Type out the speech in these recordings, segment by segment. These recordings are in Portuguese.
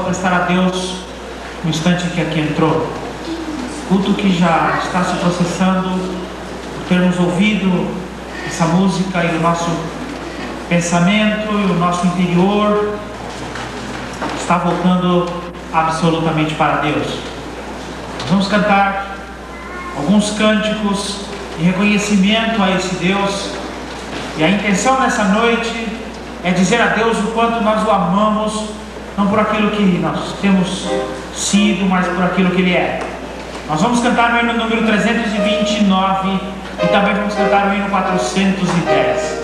prestar a Deus no instante que aqui entrou. Culto que já está se processando por termos ouvido essa música e o nosso pensamento e o nosso interior está voltando absolutamente para Deus. Nós vamos cantar alguns cânticos de reconhecimento a esse Deus, e a intenção nessa noite é dizer a Deus o quanto nós o amamos, não por aquilo que nós temos sido, mas por aquilo que Ele é. Nós vamos cantar o hino número 329 e também vamos cantar o hino 410.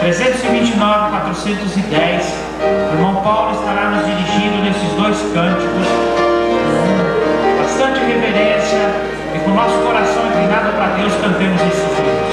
329 e 410. O irmão Paulo estará nos dirigindo nesses dois cânticos, com bastante reverência e com nosso coração inclinado para Deus, cantemos esses hinos.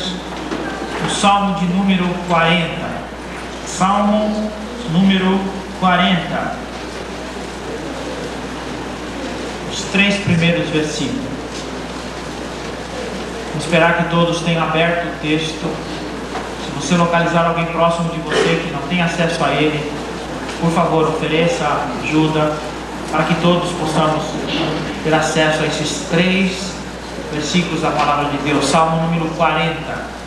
lermos o Salmo de número 40. Salmo número 40. Os 3 primeiros versículos. Vamos esperar que todos tenham aberto o texto. Se você localizar alguém próximo de você que não tem acesso a ele, por favor, ofereça ajuda para que todos possamos ter acesso a esses 3 versículos da palavra de Deus. Salmo número 40.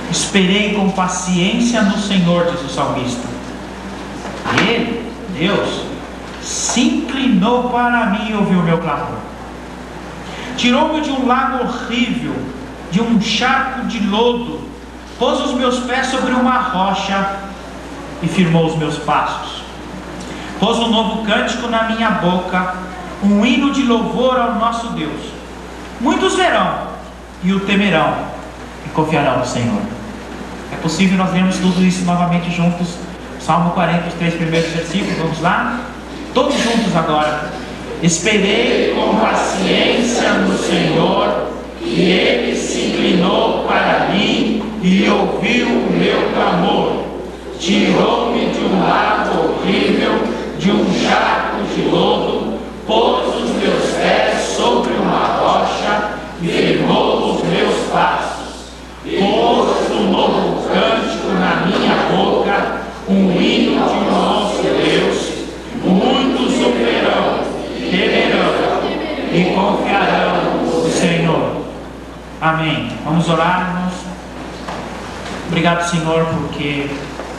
Esperei com paciência no Senhor, diz o salmista. E Ele, Deus, se inclinou para mim e ouviu o meu clamor. Tirou-me de um lago horrível, de um charco de lodo, pôs os meus pés sobre uma rocha e firmou os meus passos. Pôs um novo cântico na minha boca, um hino de louvor ao nosso Deus. Muitos verão e o temerão e confiarão no Senhor. É possível nós lermos tudo isso novamente juntos? Salmo 40, os 3 primeiros versículos, vamos lá? Todos juntos agora. Esperei com paciência no Senhor, e Ele se inclinou para mim e ouviu o meu clamor. Tirou-me de um lago horrível, de um charco de lodo, pôs os meus pés sobre uma rocha e firmou os meus passos. Pôs um novo cântico na minha boca, um hino de nosso Deus. Muitos o verão, temerão e confiarão no Senhor. Amém. Vamos orar, irmãos. Obrigado, Senhor, porque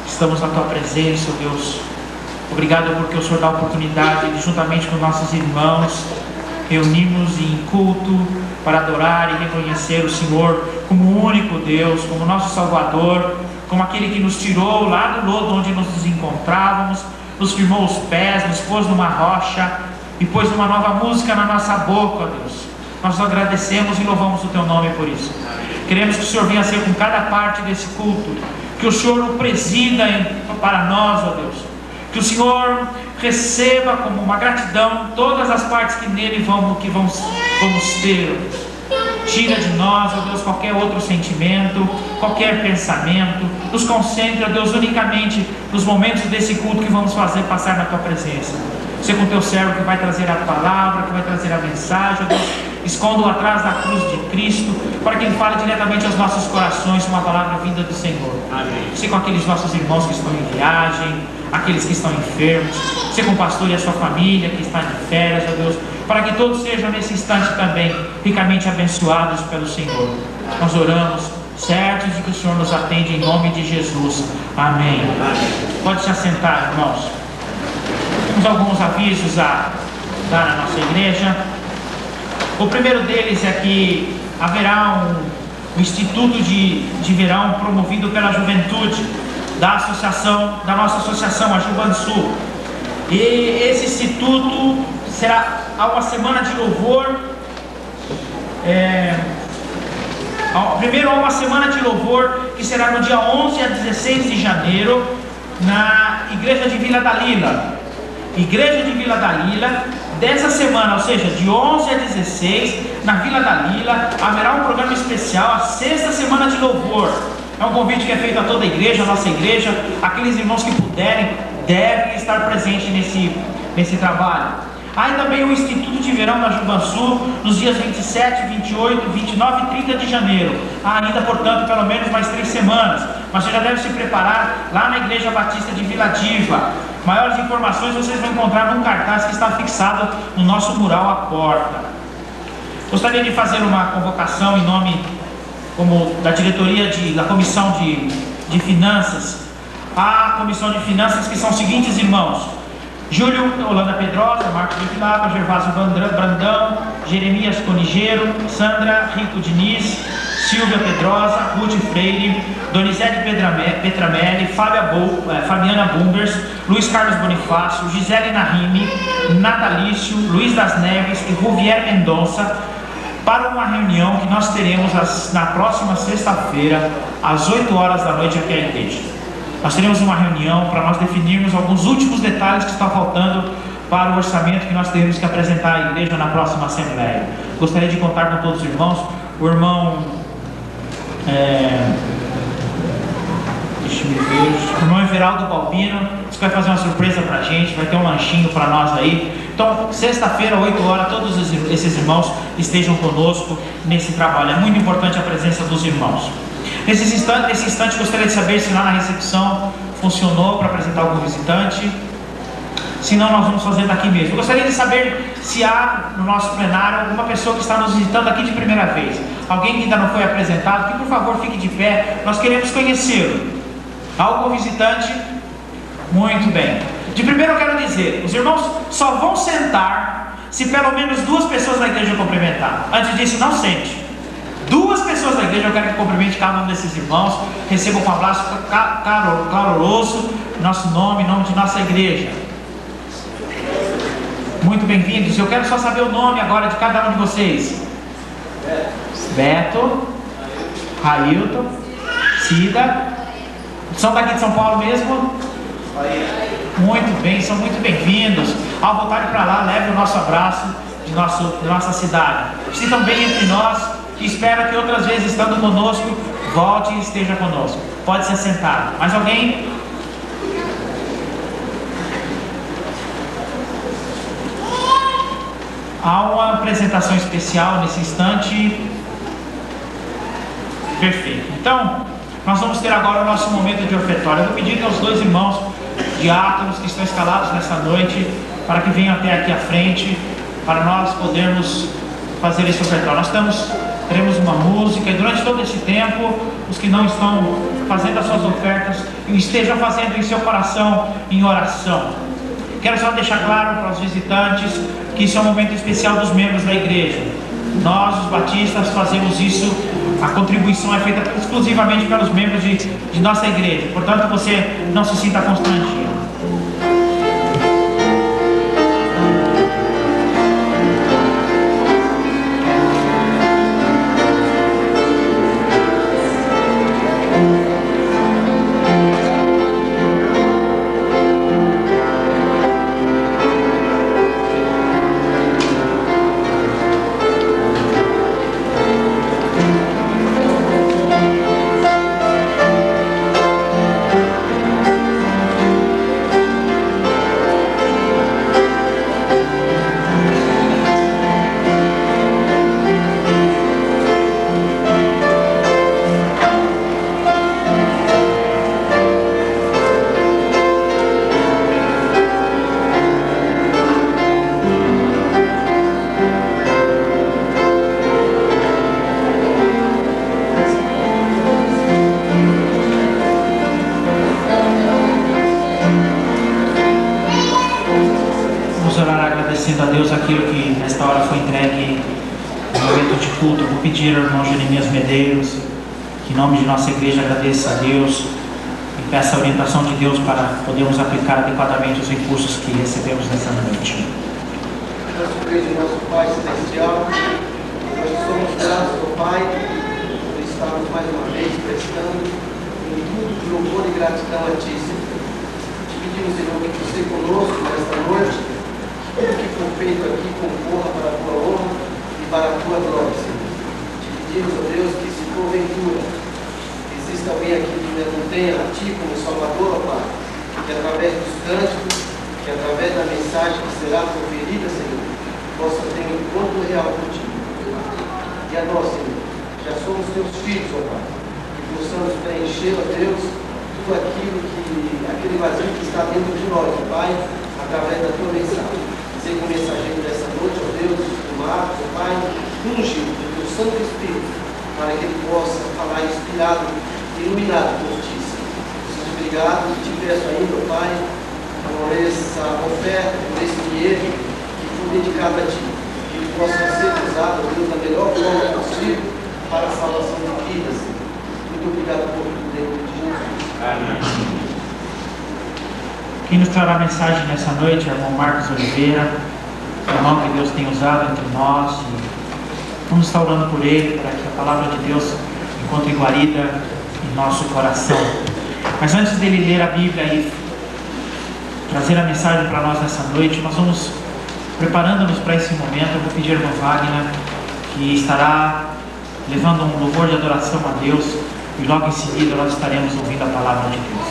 estamos na Tua presença, Deus. Obrigado porque o Senhor dá a oportunidade de, juntamente com nossos irmãos, reunirmos em culto para adorar e reconhecer o Senhor como o único Deus, como nosso Salvador, como aquele que nos tirou lá do lodo onde nos encontrávamos, nos firmou os pés, nos pôs numa rocha e pôs uma nova música na nossa boca, Deus. Nós agradecemos e louvamos o Teu nome por isso. Queremos que o Senhor venha ser com cada parte desse culto, que o Senhor o presida para nós, ó Deus, que o Senhor receba como uma gratidão todas as partes que nele vamos ter. Tira de nós, ó Deus, qualquer outro sentimento, qualquer pensamento. Nos concentra, Deus, unicamente nos momentos desse culto que vamos fazer passar na Tua presença. Ser com Teu servo que vai trazer a palavra, que vai trazer a mensagem, ó Deus. Esconda-o atrás da cruz de Cristo, para que Ele fale diretamente aos nossos corações com a palavra vinda do Senhor. Amém. Ser com aqueles nossos irmãos que estão em viagem, aqueles que estão enfermos, ser com o pastor e a sua família que está de férias, ó Deus, para que todos sejam nesse instante também ricamente abençoados pelo Senhor. Nós oramos certos de que o Senhor nos atende em nome de Jesus. Amém. Pode se assentar, irmãos. Temos alguns avisos a dar à nossa igreja. O primeiro deles é que haverá um instituto de verão promovido pela juventude da nossa associação, a Jubansul. E esse instituto será uma semana de louvor. Primeiro há uma semana de louvor que será no dia 11 a 16 de janeiro na Igreja de Vila Dalila. Igreja de Vila Dalila. Dessa semana, ou seja, de 11 a 16, na Vila Dalila, haverá um programa especial, a 6ª semana de louvor. É um convite que é feito a toda a igreja, a nossa igreja. Aqueles irmãos que puderem, devem estar presentes nesse trabalho. Há também o Instituto de Verão da Jubansul, nos dias 27, 28, 29 e 30 de janeiro. Há ainda, portanto, pelo menos mais 3 semanas. Mas você já deve se preparar lá na Igreja Batista de Vila Diva. Maiores informações vocês vão encontrar num cartaz que está fixado no nosso mural à porta. Gostaria de fazer uma convocação em nome da diretoria da Comissão de Finanças. A Comissão de Finanças, que são os seguintes irmãos: Júlio Holanda Pedrosa, Marcos de Vilapa, Gervásio Brandão, Jeremias Conigeiro, Sandra Rico Diniz, Silvia Pedrosa, Ruth Freire, Donizete Petramelli, Fabiana Bumbers, Luiz Carlos Bonifácio, Gisele Nahimi, Natalício, Luiz das Neves e Ruvier Mendonça, para uma reunião que nós teremos na próxima sexta-feira, às 8 horas da noite aqui à igreja. Nós teremos uma reunião para nós definirmos alguns últimos detalhes que estão faltando para o orçamento que nós teremos que apresentar à igreja na próxima Assembleia. Gostaria de contar com todos os irmãos. O irmão o irmão Everaldo Balbino disse que vai fazer uma surpresa para a gente, vai ter um lanchinho para nós aí. Então, sexta-feira, 8 horas, todos esses irmãos estejam conosco nesse trabalho. É muito importante a presença dos irmãos. Nesse instante, gostaria de saber se lá na recepção funcionou para apresentar algum visitante. Se não, nós vamos fazer daqui mesmo. Eu gostaria de saber se há no nosso plenário alguma pessoa que está nos visitando aqui de primeira vez. Alguém que ainda não foi apresentado, que por favor fique de pé, nós queremos conhecê-lo. Há algum visitante? Muito bem. De primeiro eu quero dizer, os irmãos só vão sentar se pelo menos 2 pessoas da igreja cumprimentar. Antes disso, não sente. 2 pessoas da igreja, eu quero que cumprimente cada um desses irmãos, recebam um abraço caloroso, nosso nome, em nome de nossa igreja. Muito bem-vindos. Eu quero só saber o nome agora de cada um de vocês. Beto, Railton, Cida. São daqui de São Paulo mesmo? Muito bem, são muito bem-vindos. Ao voltarem para lá, leve o nosso abraço de nossa cidade. Sintam bem entre nós e espero que outras vezes, estando conosco, volte e esteja conosco. Pode se sentar. Mais alguém? Há uma apresentação especial nesse instante. Perfeito. Então, nós vamos ter agora o nosso momento de ofertório. Eu vou pedir aos 2 irmãos diáconos que estão escalados nessa noite para que venham até aqui à frente, para nós podermos fazer esse ofertório. Teremos uma música e durante todo esse tempo, os que não estão fazendo as suas ofertas, estejam fazendo em seu coração em oração. Quero só deixar claro para os visitantes que isso é um momento especial dos membros da igreja. Nós, os batistas, fazemos isso, a contribuição é feita exclusivamente pelos membros de nossa igreja. Portanto, você não se sinta constrangido. Que em nome de nossa igreja agradeça a Deus e peça a orientação de Deus para podermos aplicar adequadamente os recursos que recebemos nessa noite. Nosso Deus e nosso Pai Celestial, nós somos gratos ao Pai por estarmos mais uma vez prestando em tudo de louvor e gratidão a Ti, Senhor. Te pedimos, Senhor, que você conosco nesta noite, tudo que for feito aqui concorra para a Tua honra e para a Tua glória, Senhor. Pedimos, ó Deus, que se porventura existe alguém aqui que ainda não tenha a Ti como Salvador, ó Pai, que através dos cânticos, que através da mensagem que será proferida, Senhor, possa ter um encontro real contigo. E a nós, Senhor, já somos Teus filhos, ó Pai, que possamos preencher, ó Deus, tudo aquele vazio que está dentro de nós, ó Pai, através da Tua mensagem. Ser o mensageiro dessa noite, ó Deus, do Marcos, ó Pai, ungido pelo Santo Espírito, para que ele possa falar inspirado, iluminado por Ti. Senhor, obrigado e te peço ainda, ó Pai, por essa oferta, por esse dinheiro que foi dedicado a Ti, que ele possa ser usado, ó Deus, da melhor forma possível para a salvação de vidas. Muito obrigado por tudo, dentro de Jesus. Amém. Quem nos trará a mensagem nessa noite é o irmão Marcos Oliveira, irmão que Deus tem usado entre nós. Vamos estar orando por ele, para que a palavra de Deus encontre guarida em nosso coração. Mas antes dele ler a Bíblia e trazer a mensagem para nós nessa noite. Nós vamos preparando-nos para esse momento. Eu vou pedir ao irmão Wagner, que estará levando um louvor de adoração a Deus, e logo em seguida nós estaremos ouvindo a palavra de Deus.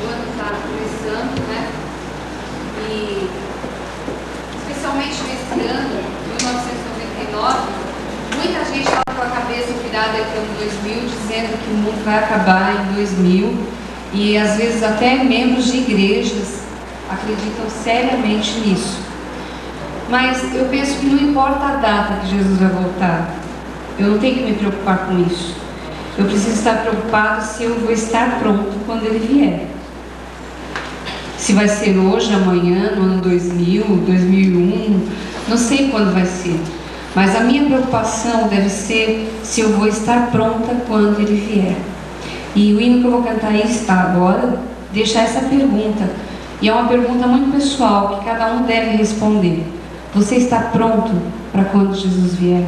O ano está começando, né? E especialmente nesse ano, 1999, muita gente estava com a cabeça virada para o 2000, dizendo que o mundo vai acabar em 2000. E às vezes até membros de igrejas acreditam seriamente nisso. Mas eu penso que não importa a data que Jesus vai voltar, eu não tenho que me preocupar com isso. Eu preciso estar preocupado se eu vou estar pronto quando Ele vier. Se vai ser hoje, amanhã, no ano 2000, 2001, não sei quando vai ser. Mas a minha preocupação deve ser se eu vou estar pronta quando Ele vier. E o hino que eu vou cantar aí está agora, deixar essa pergunta. E é uma pergunta muito pessoal, que cada um deve responder. Você está pronto para quando Jesus vier?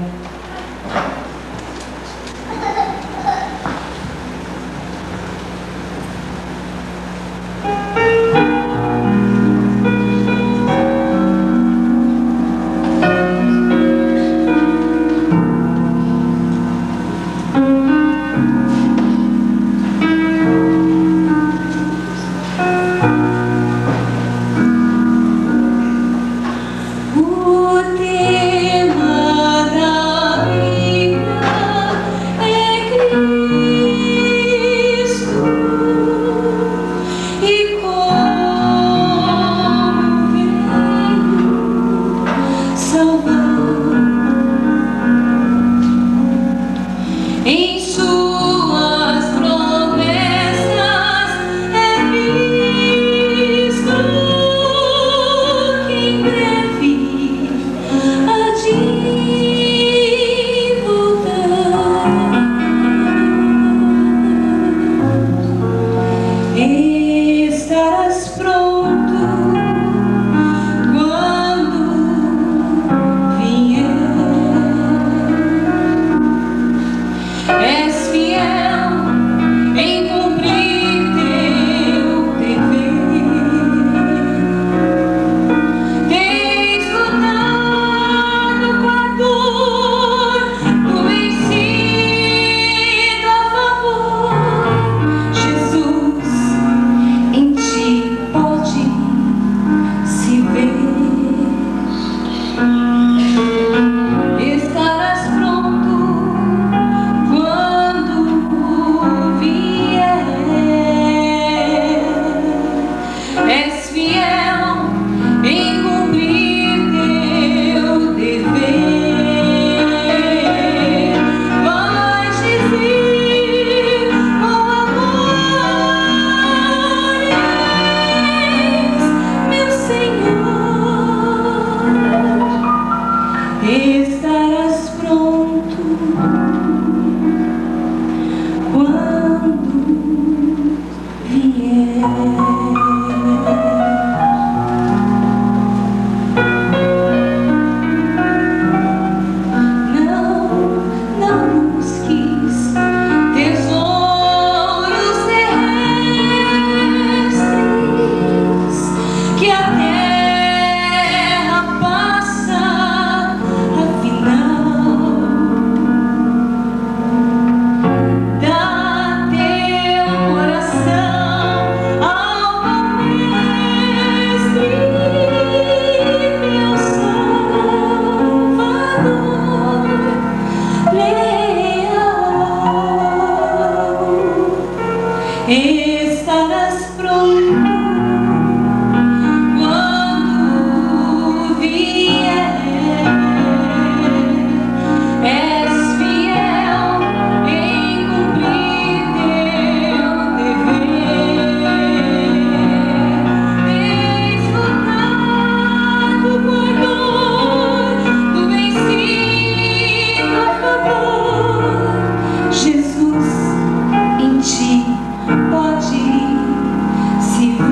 Jesus, em ti pode se ver.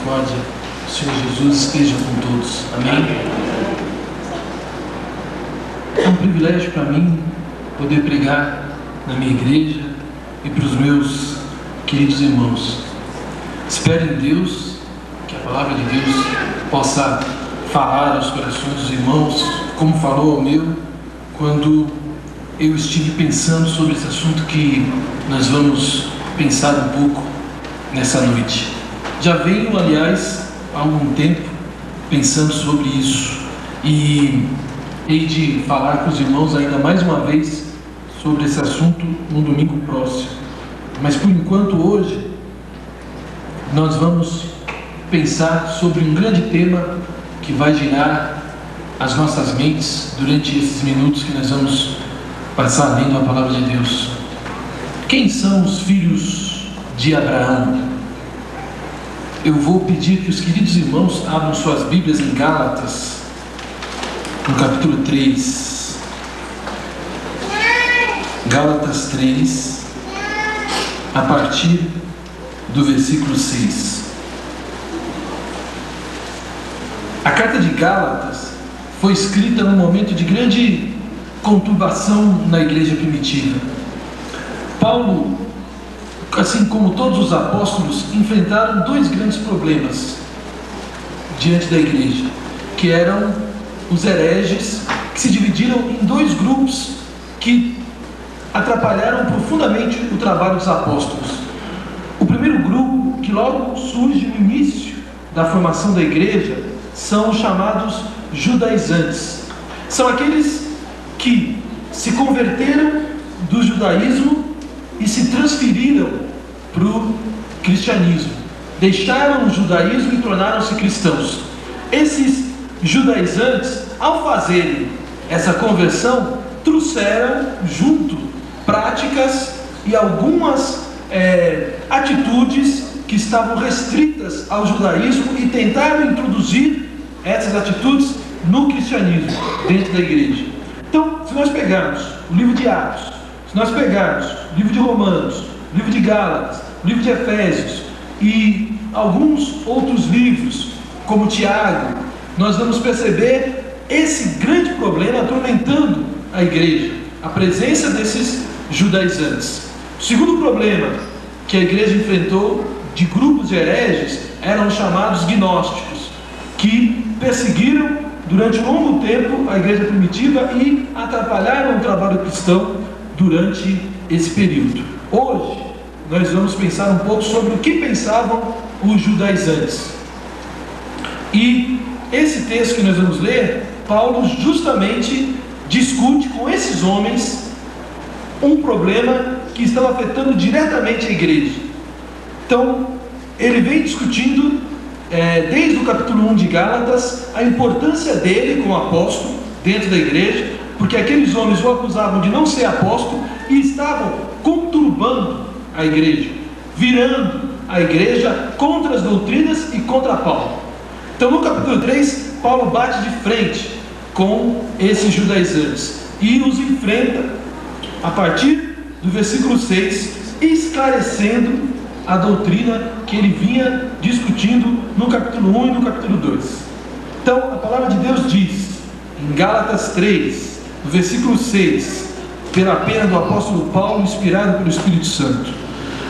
misericórdia do Senhor Jesus esteja com todos. Amém? É um privilégio para mim poder pregar na minha igreja e para os meus queridos irmãos. Espero em Deus que a palavra de Deus possa falar aos corações dos irmãos, como falou ao meu, quando eu estive pensando sobre esse assunto que nós vamos pensar um pouco nessa noite. Já venho, aliás, há algum tempo pensando sobre isso e hei de falar com os irmãos ainda mais uma vez sobre esse assunto no domingo próximo. Mas por enquanto hoje nós vamos pensar sobre um grande tema que vai girar as nossas mentes durante esses minutos que nós vamos passar lendo a palavra de Deus. Quem são os filhos de Abraão? Eu vou pedir que os queridos irmãos abram suas Bíblias em Gálatas, no capítulo 3. Gálatas 3, a partir do versículo 6. A carta de Gálatas foi escrita num momento de grande conturbação na igreja primitiva. Paulo, assim como todos os apóstolos, enfrentaram dois grandes problemas diante da igreja, que eram os hereges, que se dividiram em dois grupos que atrapalharam profundamente o trabalho dos apóstolos. O primeiro grupo, que logo surge no início da formação da igreja, são os chamados judaizantes. São aqueles que se converteram do judaísmo e se transferiram para o cristianismo. Deixaram o judaísmo e tornaram-se cristãos. Esses judaizantes, ao fazerem essa conversão, trouxeram junto práticas e algumas atitudes que estavam restritas ao judaísmo e tentaram introduzir essas atitudes no cristianismo, dentro da igreja. Então, se nós pegarmos o livro de Atos, se nós pegarmos o livro de Romanos, o livro de Gálatas, o livro de Efésios e alguns outros livros, como Tiago, nós vamos perceber esse grande problema atormentando a igreja, a presença desses judaizantes. O segundo problema que a igreja enfrentou de grupos de hereges eram os chamados gnósticos, que perseguiram durante um longo tempo a igreja primitiva e atrapalharam o trabalho cristão durante esse período. Hoje nós vamos pensar um pouco sobre o que pensavam os judaizantes. E esse texto que nós vamos ler, Paulo justamente discute com esses homens um problema que estava afetando diretamente a igreja. Então, ele vem discutindo, desde o capítulo 1 de Gálatas, a importância dele como apóstolo dentro da igreja, porque aqueles homens o acusavam de não ser apóstolo e estavam conturbando a igreja, virando a igreja contra as doutrinas e contra Paulo. Então, no capítulo 3, Paulo bate de frente com esses judaizantes e os enfrenta a partir do versículo 6, esclarecendo a doutrina que ele vinha discutindo no capítulo 1 e no capítulo 2. Então, a palavra de Deus diz, em Gálatas 3, no versículo 6, pela pena do apóstolo Paulo, inspirado pelo Espírito Santo: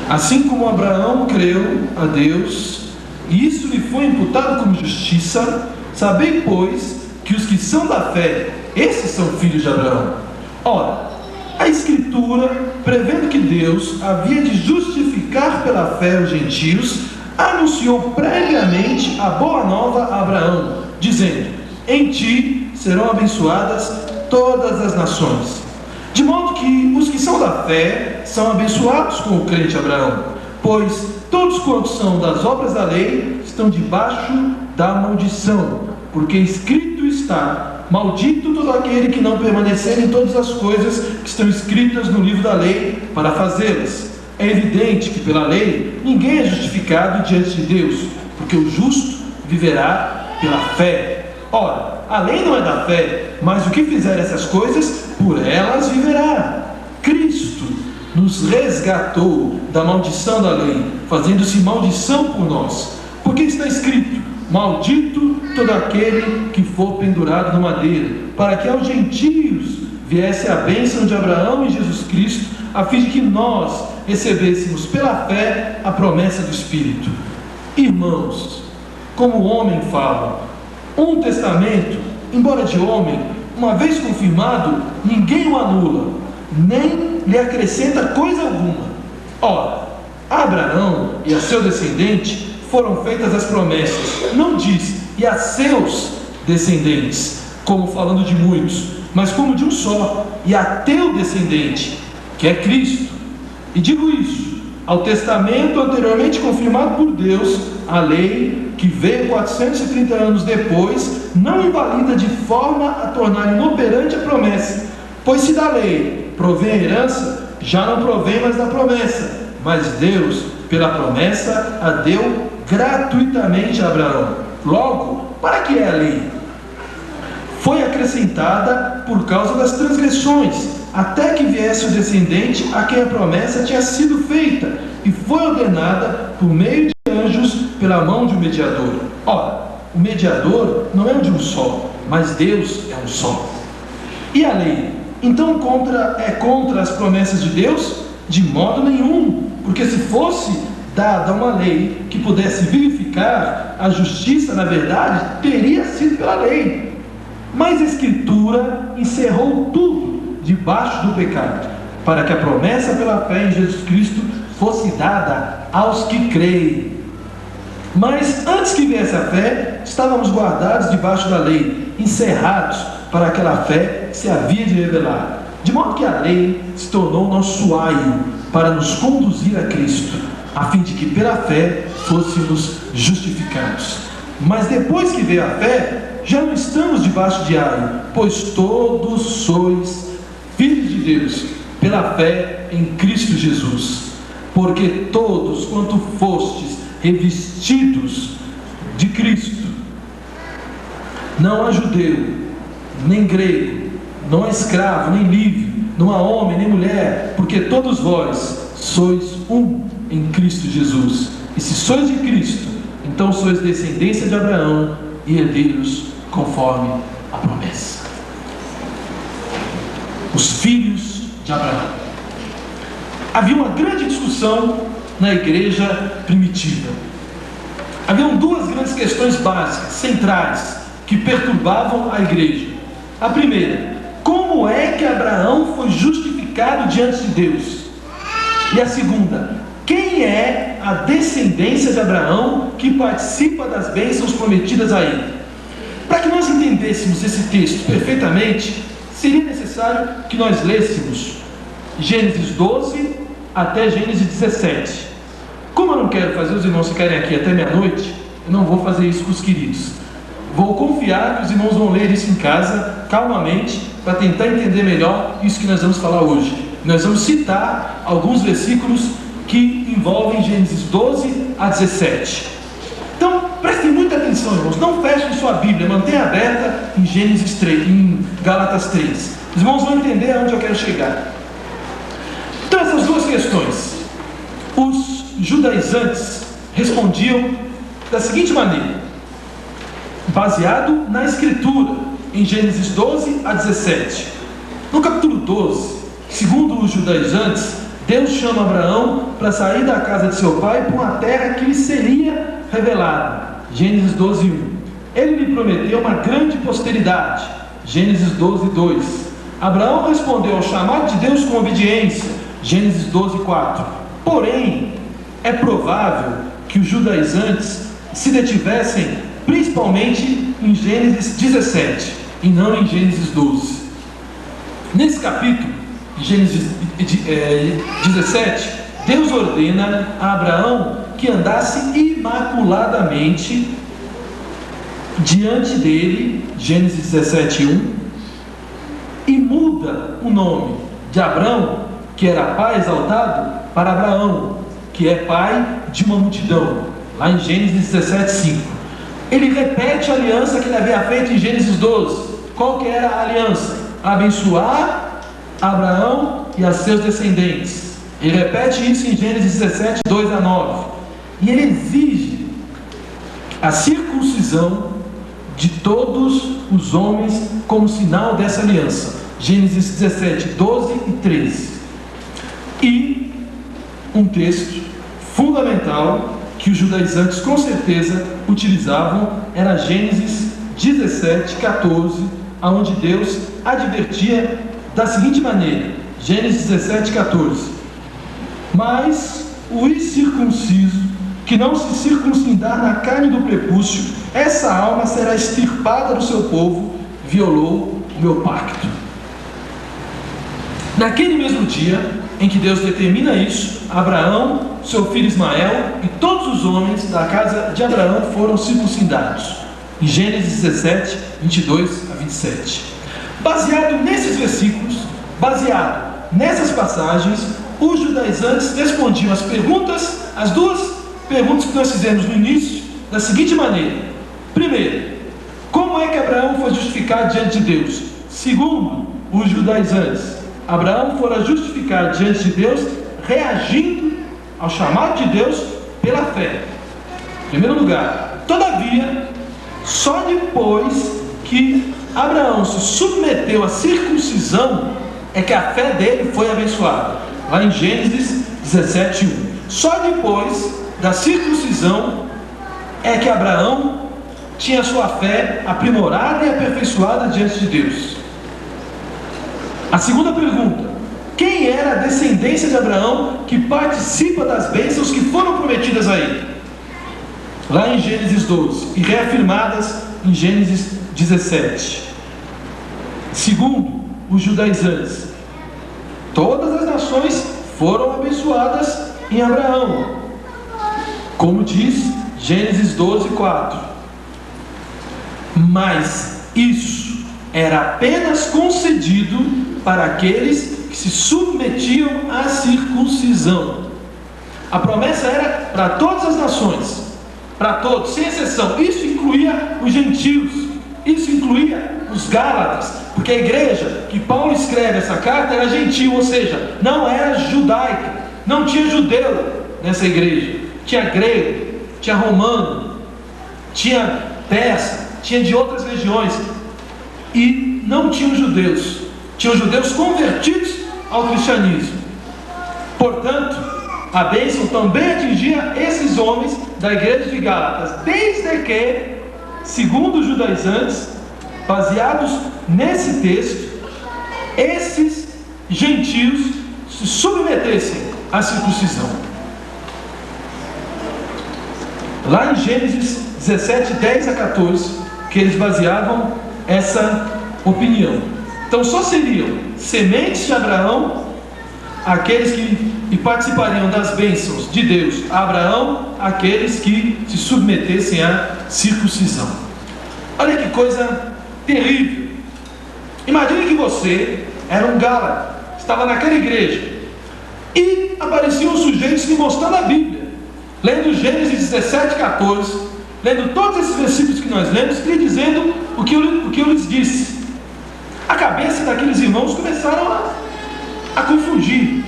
assim como Abraão creu a Deus, e isso lhe foi imputado como justiça, sabei, pois, que os que são da fé, esses são filhos de Abraão. Ora, a Escritura, prevendo que Deus havia de justificar pela fé os gentios, anunciou previamente a boa nova a Abraão, dizendo: em ti serão abençoadas todas as nações. De modo que os que são da fé são abençoados com o crente Abraão, pois todos quantos são das obras da lei estão debaixo da maldição, porque escrito está: maldito todo aquele que não permanecer em todas as coisas que estão escritas no livro da lei para fazê-las. É evidente que pela lei ninguém é justificado diante de Deus, porque o justo viverá pela fé. Ora, a lei não é da fé, mas o que fizer essas coisas, por elas viverá. Cristo nos resgatou da maldição da lei, fazendo-se maldição por nós, porque está está escrito: maldito todo aquele que for pendurado no madeiro, para que aos gentios viesse a bênção de Abraão em Jesus Cristo, a fim de que nós recebêssemos pela fé a promessa do Espírito. Irmãos, como o homem fala, um testamento, embora de homem, uma vez confirmado, ninguém o anula, nem lhe acrescenta coisa alguma. Ora, a Abraão e a seu descendente foram feitas as promessas. Não diz, e a seus descendentes, como falando de muitos, mas como de um só, e a teu descendente, que é Cristo. E digo isso, ao testamento anteriormente confirmado por Deus, a lei, que veio 430 anos depois, não invalida de forma a tornar inoperante a promessa, pois se da lei provém a herança, já não provém mais da promessa, mas Deus, pela promessa, a deu gratuitamente a Abraão. Logo, para que é a lei? Foi acrescentada por causa das transgressões, até que viesse o descendente a quem a promessa tinha sido feita, e foi ordenada por meio de anjos pela mão de um mediador. Ora, o mediador não é de um só, mas Deus é um só. E a lei? Então é contra as promessas de Deus? De modo nenhum, porque se fosse dada uma lei que pudesse vivificar, a justiça, na verdade, teria sido pela lei. Mas a Escritura encerrou tudo debaixo do pecado, para que a promessa pela fé em Jesus Cristo fosse dada aos que creem. Mas antes que viesse a fé, estávamos guardados debaixo da lei, encerrados para aquela fé que se havia de revelar, de modo que a lei se tornou nosso aio para nos conduzir a Cristo, a fim de que pela fé fôssemos justificados. Mas depois que veio a fé, já não estamos debaixo de aio, pois todos sois filhos de Deus, pela fé em Cristo Jesus. Porque todos quanto fostes revestidos de Cristo, não há judeu, nem grego, não há escravo, nem livre, não há homem, nem mulher, porque todos vós sois um em Cristo Jesus. E se sois de Cristo, então sois descendência de Abraão e herdeiros conforme a promessa. Os filhos de Abraão. Havia uma grande discussão na igreja primitiva. Haviam duas grandes questões básicas, centrais, que perturbavam a igreja. A primeira, como é que Abraão foi justificado diante de Deus? E a segunda, quem é a descendência de Abraão que participa das bênçãos prometidas a ele? Para que nós entendêssemos esse texto perfeitamente, seria necessário que nós lêssemos Gênesis 12 até Gênesis 17. Como eu não quero fazer os irmãos ficarem aqui até meia-noite, eu não vou fazer isso com os queridos. Vou confiar que os irmãos vão ler isso em casa, calmamente, para tentar entender melhor isso que nós vamos falar hoje. Nós vamos citar alguns versículos que envolvem Gênesis 12 a 17. Então, prestem muita atenção, irmãos. Não fechem sua Bíblia, mantenha aberta em Gênesis 3, em Gálatas 3. Os irmãos vão entender aonde eu quero chegar. Então, essas duas questões. Os judaizantes respondiam da seguinte maneira, baseado na Escritura, em Gênesis 12 a 17. No capítulo 12, segundo os judaizantes, Deus chama Abraão para sair da casa de seu pai para uma terra que lhe seria revelada. Gênesis 12, 1. Ele lhe prometeu uma grande posteridade. Gênesis 12, 2. Abraão respondeu ao chamado de Deus com obediência. Gênesis 12, 4. Porém, é provável que os judaizantes se detivessem principalmente em Gênesis 17 e não em Gênesis 12. Nesse capítulo, Gênesis 17, Deus ordena a Abraão que andasse imaculadamente diante dele, Gênesis 17, 1, e muda o nome de Abrão, que era pai exaltado, para Abraão, que é pai de uma multidão, lá em Gênesis 17, 5. Ele repete a aliança que ele havia feito em Gênesis 12. Qual que era a aliança? Abençoar Abraão e a seus descendentes. Ele repete isso em Gênesis 17, 2 a 9. E ele exige a circuncisão de todos os homens como sinal dessa aliança. Gênesis 17, 12 e 13. E um texto fundamental que os judaizantes com certeza utilizavam era Gênesis 17, 14, onde Deus advertia da seguinte maneira. Gênesis 17, 14. Mas o incircunciso, que não se circuncidar na carne do prepúcio, essa alma será extirpada do seu povo, violou o meu pacto. Naquele mesmo dia em que Deus determina isso, Abraão, seu filho Ismael e todos os homens da casa de Abraão foram circuncidados. Em Gênesis 17, 22 a 27. Baseado nesses versículos, baseado nessas passagens, os judaizantes respondiam as duas perguntas que nós fizemos no início, da seguinte maneira: primeiro, como é que Abraão foi justificado diante de Deus? Segundo, os judaizantes, Abraão fora justificado diante de Deus reagindo ao chamado de Deus pela fé. Em primeiro lugar, todavia, só depois que Abraão se submeteu à circuncisão é que a fé dele foi abençoada. Lá em Gênesis 17, 1. Só depois da circuncisão é que Abraão tinha sua fé aprimorada e aperfeiçoada diante de Deus. A segunda pergunta: quem era a descendência de Abraão que participa das bênçãos que foram prometidas a ele? Lá em Gênesis 12 e reafirmadas em Gênesis 17. Segundo os judaizantes, todas as nações foram abençoadas em Abraão, como diz Gênesis 12, 4. Mas isso era apenas concedido para aqueles que se submetiam à circuncisão. A promessa era para todas as nações, para todos, sem exceção. Isso incluía os gentios, isso incluía os gálatas, porque a igreja que Paulo escreve essa carta era gentil, ou seja, não era judaica, não tinha judeu nessa igreja, tinha grego, tinha romano, tinha persa, tinha de outras regiões, e não tinham judeus, tinham judeus convertidos ao cristianismo. Portanto, a bênção também atingia esses homens da igreja de Gálatas, desde que, segundo os judaizantes, baseados nesse texto, esses gentios se submetessem à circuncisão. Lá em Gênesis 17, 10 a 14, que eles baseavam essa opinião. Então só seriam sementes de Abraão aqueles que participariam das bênçãos de Deus a Abraão, aqueles que se submetessem à circuncisão. Olha que coisa terrível. Imagine que você era um gálata, estava naquela igreja e apareciam sujeitos lhe mostrando a Bíblia, lendo Gênesis 17, 14, lendo todos esses versículos que nós lemos, lhe dizendo o que eu lhes disse. A cabeça daqueles irmãos começaram a confundir.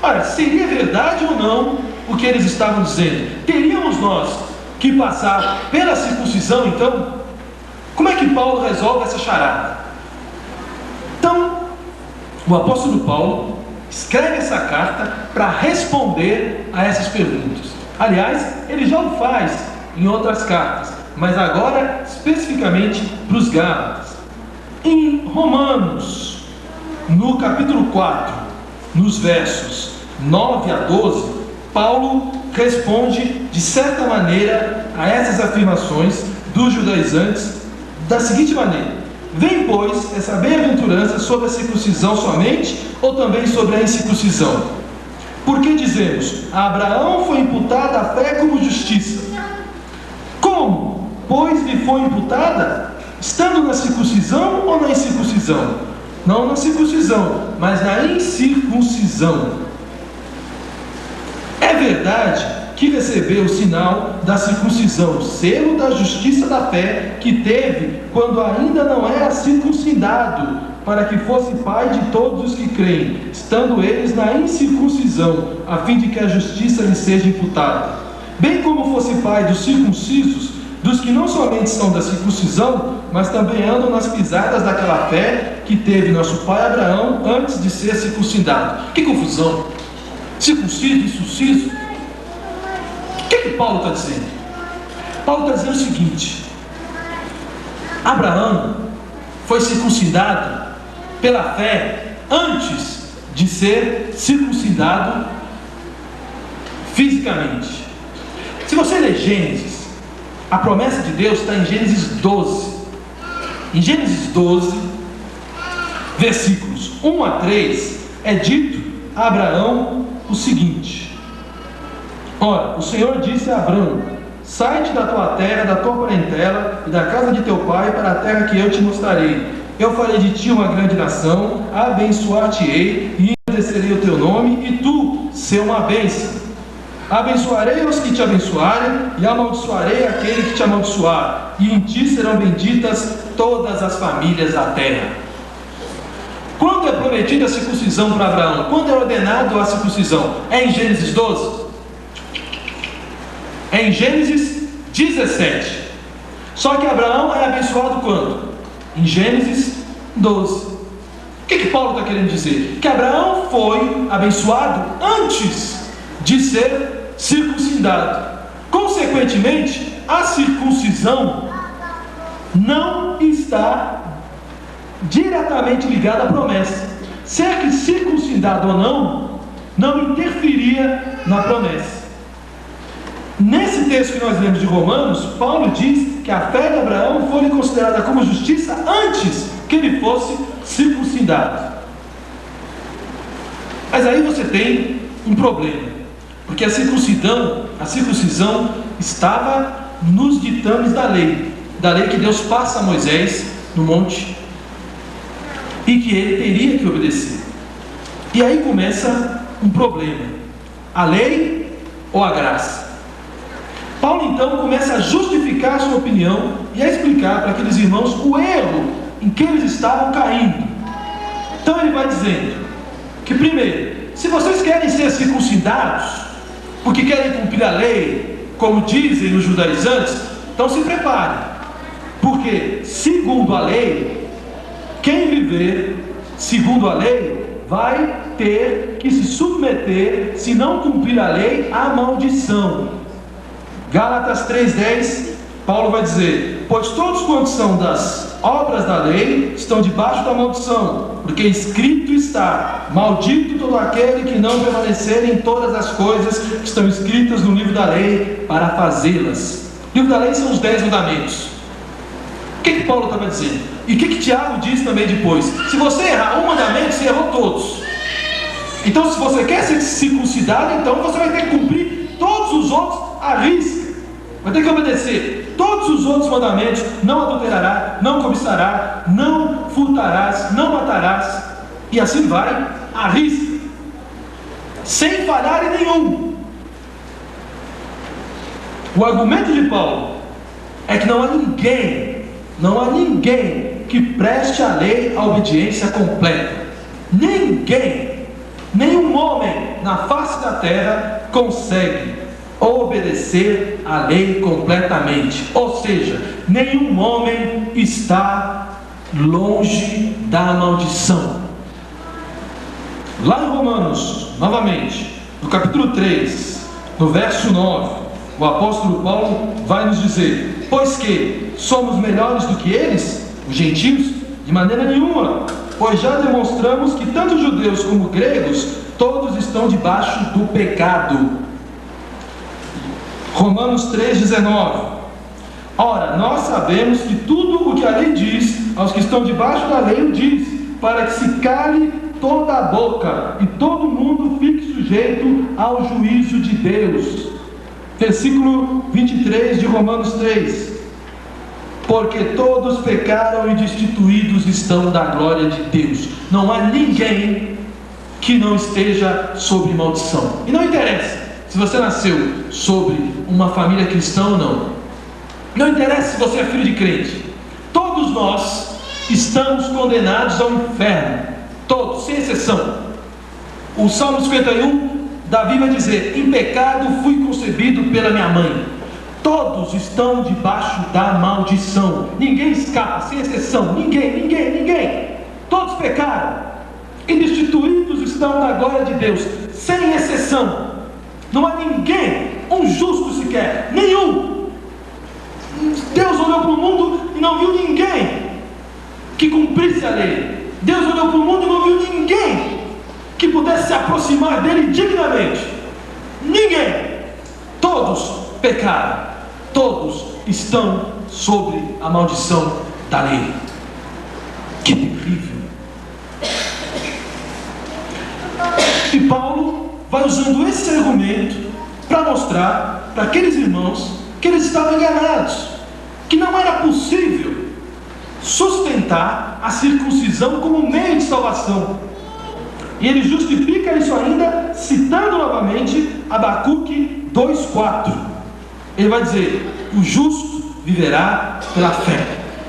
Olha, seria verdade ou não o que eles estavam dizendo? Teríamos nós que passar pela circuncisão então? Como é que Paulo resolve essa charada? Então, o apóstolo Paulo escreve essa carta para responder a essas perguntas. Aliás, ele já o faz em outras cartas, mas agora especificamente para os Gálatas. Em Romanos, no capítulo 4, nos versos 9 a 12, Paulo responde de certa maneira a essas afirmações dos judaizantes da seguinte maneira: vem, pois, essa bem-aventurança sobre a circuncisão somente, ou também sobre a incircuncisão? Porque dizemos, a Abraão foi imputada a fé como justiça. Como, pois, lhe foi imputada? Estando na circuncisão ou na incircuncisão? Não na circuncisão, mas na incircuncisão. É verdade que recebeu o sinal da circuncisão, selo da justiça da fé, que teve quando ainda não era circuncidado, para que fosse pai de todos os que creem, estando eles na incircuncisão, a fim de que a justiça lhe seja imputada. Bem como fosse pai dos circuncisos, dos que não somente são da circuncisão, mas também andam nas pisadas daquela fé que teve nosso pai Abraão antes de ser circuncidado. Que confusão! Circunciso e circunciso. O que Paulo está dizendo? Paulo está dizendo o seguinte: Abraão foi circuncidado pela fé antes de ser circuncidado fisicamente. Se você ler Gênesis, a promessa de Deus está em Gênesis 12. Em Gênesis 12, versículos 1 a 3, é dito a Abraão o seguinte: ora, o Senhor disse a Abraão: sai-te da tua terra, da tua parentela e da casa de teu pai para a terra que eu te mostrarei. Eu farei de ti uma grande nação, abençoar-te-ei e engrandecerei o teu nome, e tu ser uma bênção. Abençoarei os que te abençoarem e amaldiçoarei aquele que te amaldiçoar, e em ti serão benditas todas as famílias da terra. Quando é prometida a circuncisão para Abraão? Quando é ordenado a circuncisão? É em Gênesis 12? É em Gênesis 17. Só que Abraão é abençoado quando? Em Gênesis 12. O que Paulo está querendo dizer? Que Abraão foi abençoado antes de ser circuncidado. Consequentemente, a circuncisão não está diretamente ligada à promessa. Ser circuncidado ou não interferia na promessa. Nesse texto que nós lemos de Romanos, Paulo diz que a fé de Abraão foi considerada como justiça antes que ele fosse circuncidado. Mas aí você tem um problema, porque a circuncisão estava nos ditames da lei que Deus passa a Moisés no monte, e que ele teria que obedecer. E aí começa um problema: a lei ou a graça? Paulo então começa a justificar a sua opinião e a explicar para aqueles irmãos o erro em que eles estavam caindo. Então ele vai dizendo que, primeiro, se vocês querem ser circuncidados porque querem cumprir a lei, como dizem os judaizantes, então se preparem, porque segundo a lei, quem viver segundo a lei vai ter que se submeter, se não cumprir a lei, à maldição. Gálatas 3,10, Paulo vai dizer: pois todos quantos são das obras da lei estão debaixo da maldição, porque escrito está: maldito todo aquele que não permanecer em todas as coisas que estão escritas no livro da lei para fazê-las. O livro da lei são os 10 mandamentos. O que Paulo estava dizendo? E o que Tiago diz também depois? Se você errar um mandamento, você errou todos. Então, se você quer ser circuncidado, então você vai ter que cumprir todos os outros à risca. Vai ter que obedecer todos os outros mandamentos: não adulterarás, não cobiçarás, não furtarás, não matarás, e assim vai, à risca, sem falhar em nenhum. O argumento de Paulo é que não há ninguém que preste à lei a obediência completa. Nenhum homem na face da terra consegue obedecer a lei completamente. Ou seja, nenhum homem está longe da maldição. Lá em Romanos, novamente, no capítulo 3, no verso 9, o apóstolo Paulo vai nos dizer: pois que somos melhores do que eles, os gentios? De maneira nenhuma, pois já demonstramos que tanto judeus como gregos, todos estão debaixo do pecado. Romanos 3,19: ora, nós sabemos que tudo o que a lei diz, aos que estão debaixo da lei o diz, para que se cale toda a boca e todo mundo fique sujeito ao juízo de Deus. Versículo 23 de Romanos 3: porque todos pecaram e destituídos estão da glória de Deus. Não há ninguém que não esteja sob maldição. E não interessa se você nasceu sobre uma família cristã ou não. Não interessa se você é filho de crente. Todos nós estamos condenados ao inferno. Todos, sem exceção. O Salmo 51, Davi vai dizer: em pecado fui concebido pela minha mãe. Todos estão debaixo da maldição. Ninguém escapa, sem exceção. Ninguém. Todos pecaram e destituídos estão da glória de Deus, sem exceção. Não há ninguém, um justo sequer, nenhum. Deus olhou para o mundo e não viu ninguém que cumprisse a lei. Deus olhou para o mundo e não viu ninguém que pudesse se aproximar dele dignamente. Ninguém. Todos pecaram. Todos estão sobre a maldição da lei. Que terrível. E Paulo vai usando esse argumento para mostrar para aqueles irmãos que eles estavam enganados, que não era possível sustentar a circuncisão como meio de salvação. E ele justifica isso ainda citando novamente Abacuque 2,4. Ele vai dizer: o justo viverá pela fé.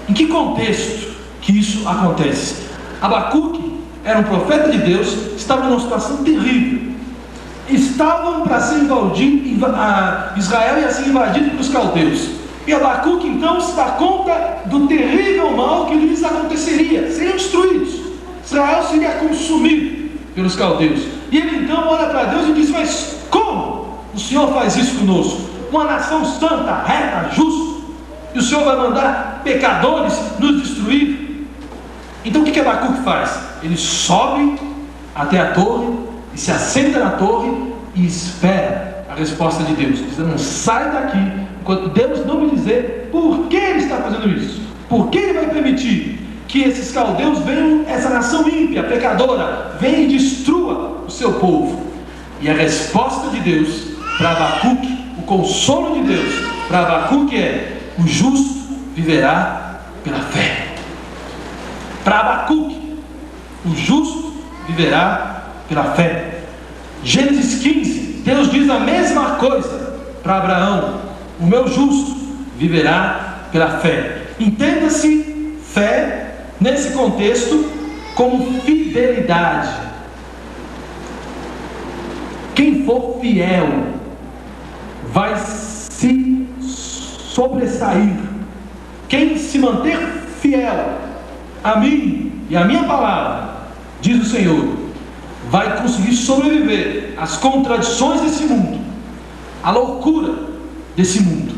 Em que contexto que isso acontece? Abacuque era um profeta de Deus, estava numa situação terrível. Estavam para ser invadido, Israel ia ser invadido pelos caldeus. E Abacuque então se dá conta do terrível mal que lhes aconteceria. Seriam destruídos. Israel seria consumido pelos caldeus. E ele então olha para Deus e diz: mas como o Senhor faz isso conosco? Uma nação santa, reta, justa, e o Senhor vai mandar pecadores nos destruir? Então o que Abacuque faz? Ele sobe até a torre e se assenta na torre e espera a resposta de Deus, dizendo: não sai daqui enquanto Deus não me dizer por que ele está fazendo isso, por que ele vai permitir que esses caldeus venham, essa nação ímpia, pecadora, venha e destrua o seu povo. E a resposta de Deus para Abacuque, o consolo de Deus para Abacuque é: o justo viverá pela fé. Para Abacuque, o justo viverá pela fé. Gênesis 15, Deus diz a mesma coisa para Abraão: o meu justo viverá pela fé. Entenda-se fé nesse contexto como fidelidade. Quem for fiel vai se sobressair. Quem se manter fiel a mim e a minha palavra, diz o Senhor, vai conseguir sobreviver às contradições desse mundo, à loucura desse mundo.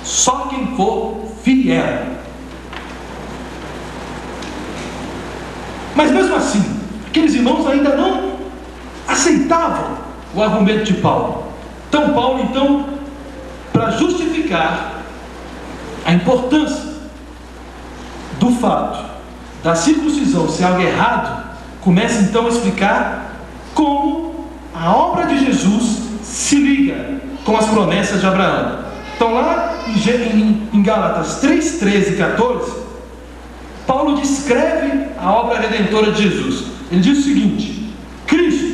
Só quem for fiel. Mas mesmo assim, aqueles irmãos ainda não aceitavam o argumento de Paulo. Então Paulo, para justificar a importância do fato da circuncisão ser algo errado, começa então a explicar como a obra de Jesus se liga com as promessas de Abraão. Então lá em Gálatas 3, 13 e 14, Paulo descreve a obra redentora de Jesus. Ele diz o seguinte: Cristo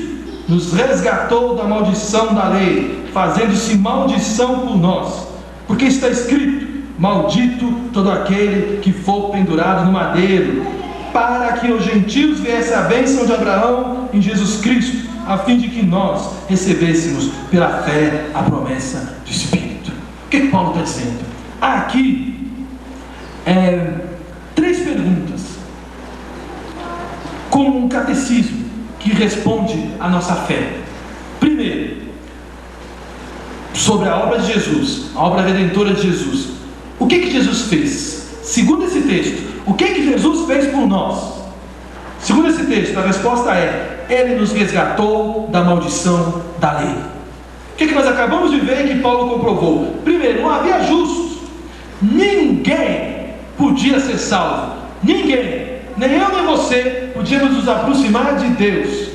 nos resgatou da maldição da lei, fazendo-se maldição por nós, porque está escrito: maldito todo aquele que for pendurado no madeiro, para que os gentios viessem a bênção de Abraão em Jesus Cristo, a fim de que nós recebêssemos pela fé a promessa do Espírito. O que Paulo está dizendo? Há aqui 3 perguntas, como um catecismo que responde à nossa fé. Primeiro, sobre a obra de Jesus, a obra redentora de Jesus. O que Jesus fez? Segundo esse texto, o que Jesus fez por nós? Segundo esse texto, a resposta é: Ele nos resgatou da maldição da lei. O que nós acabamos de ver que Paulo comprovou? Primeiro, não havia justos. Ninguém podia ser salvo. Ninguém, nem eu nem você, podíamos nos aproximar de Deus.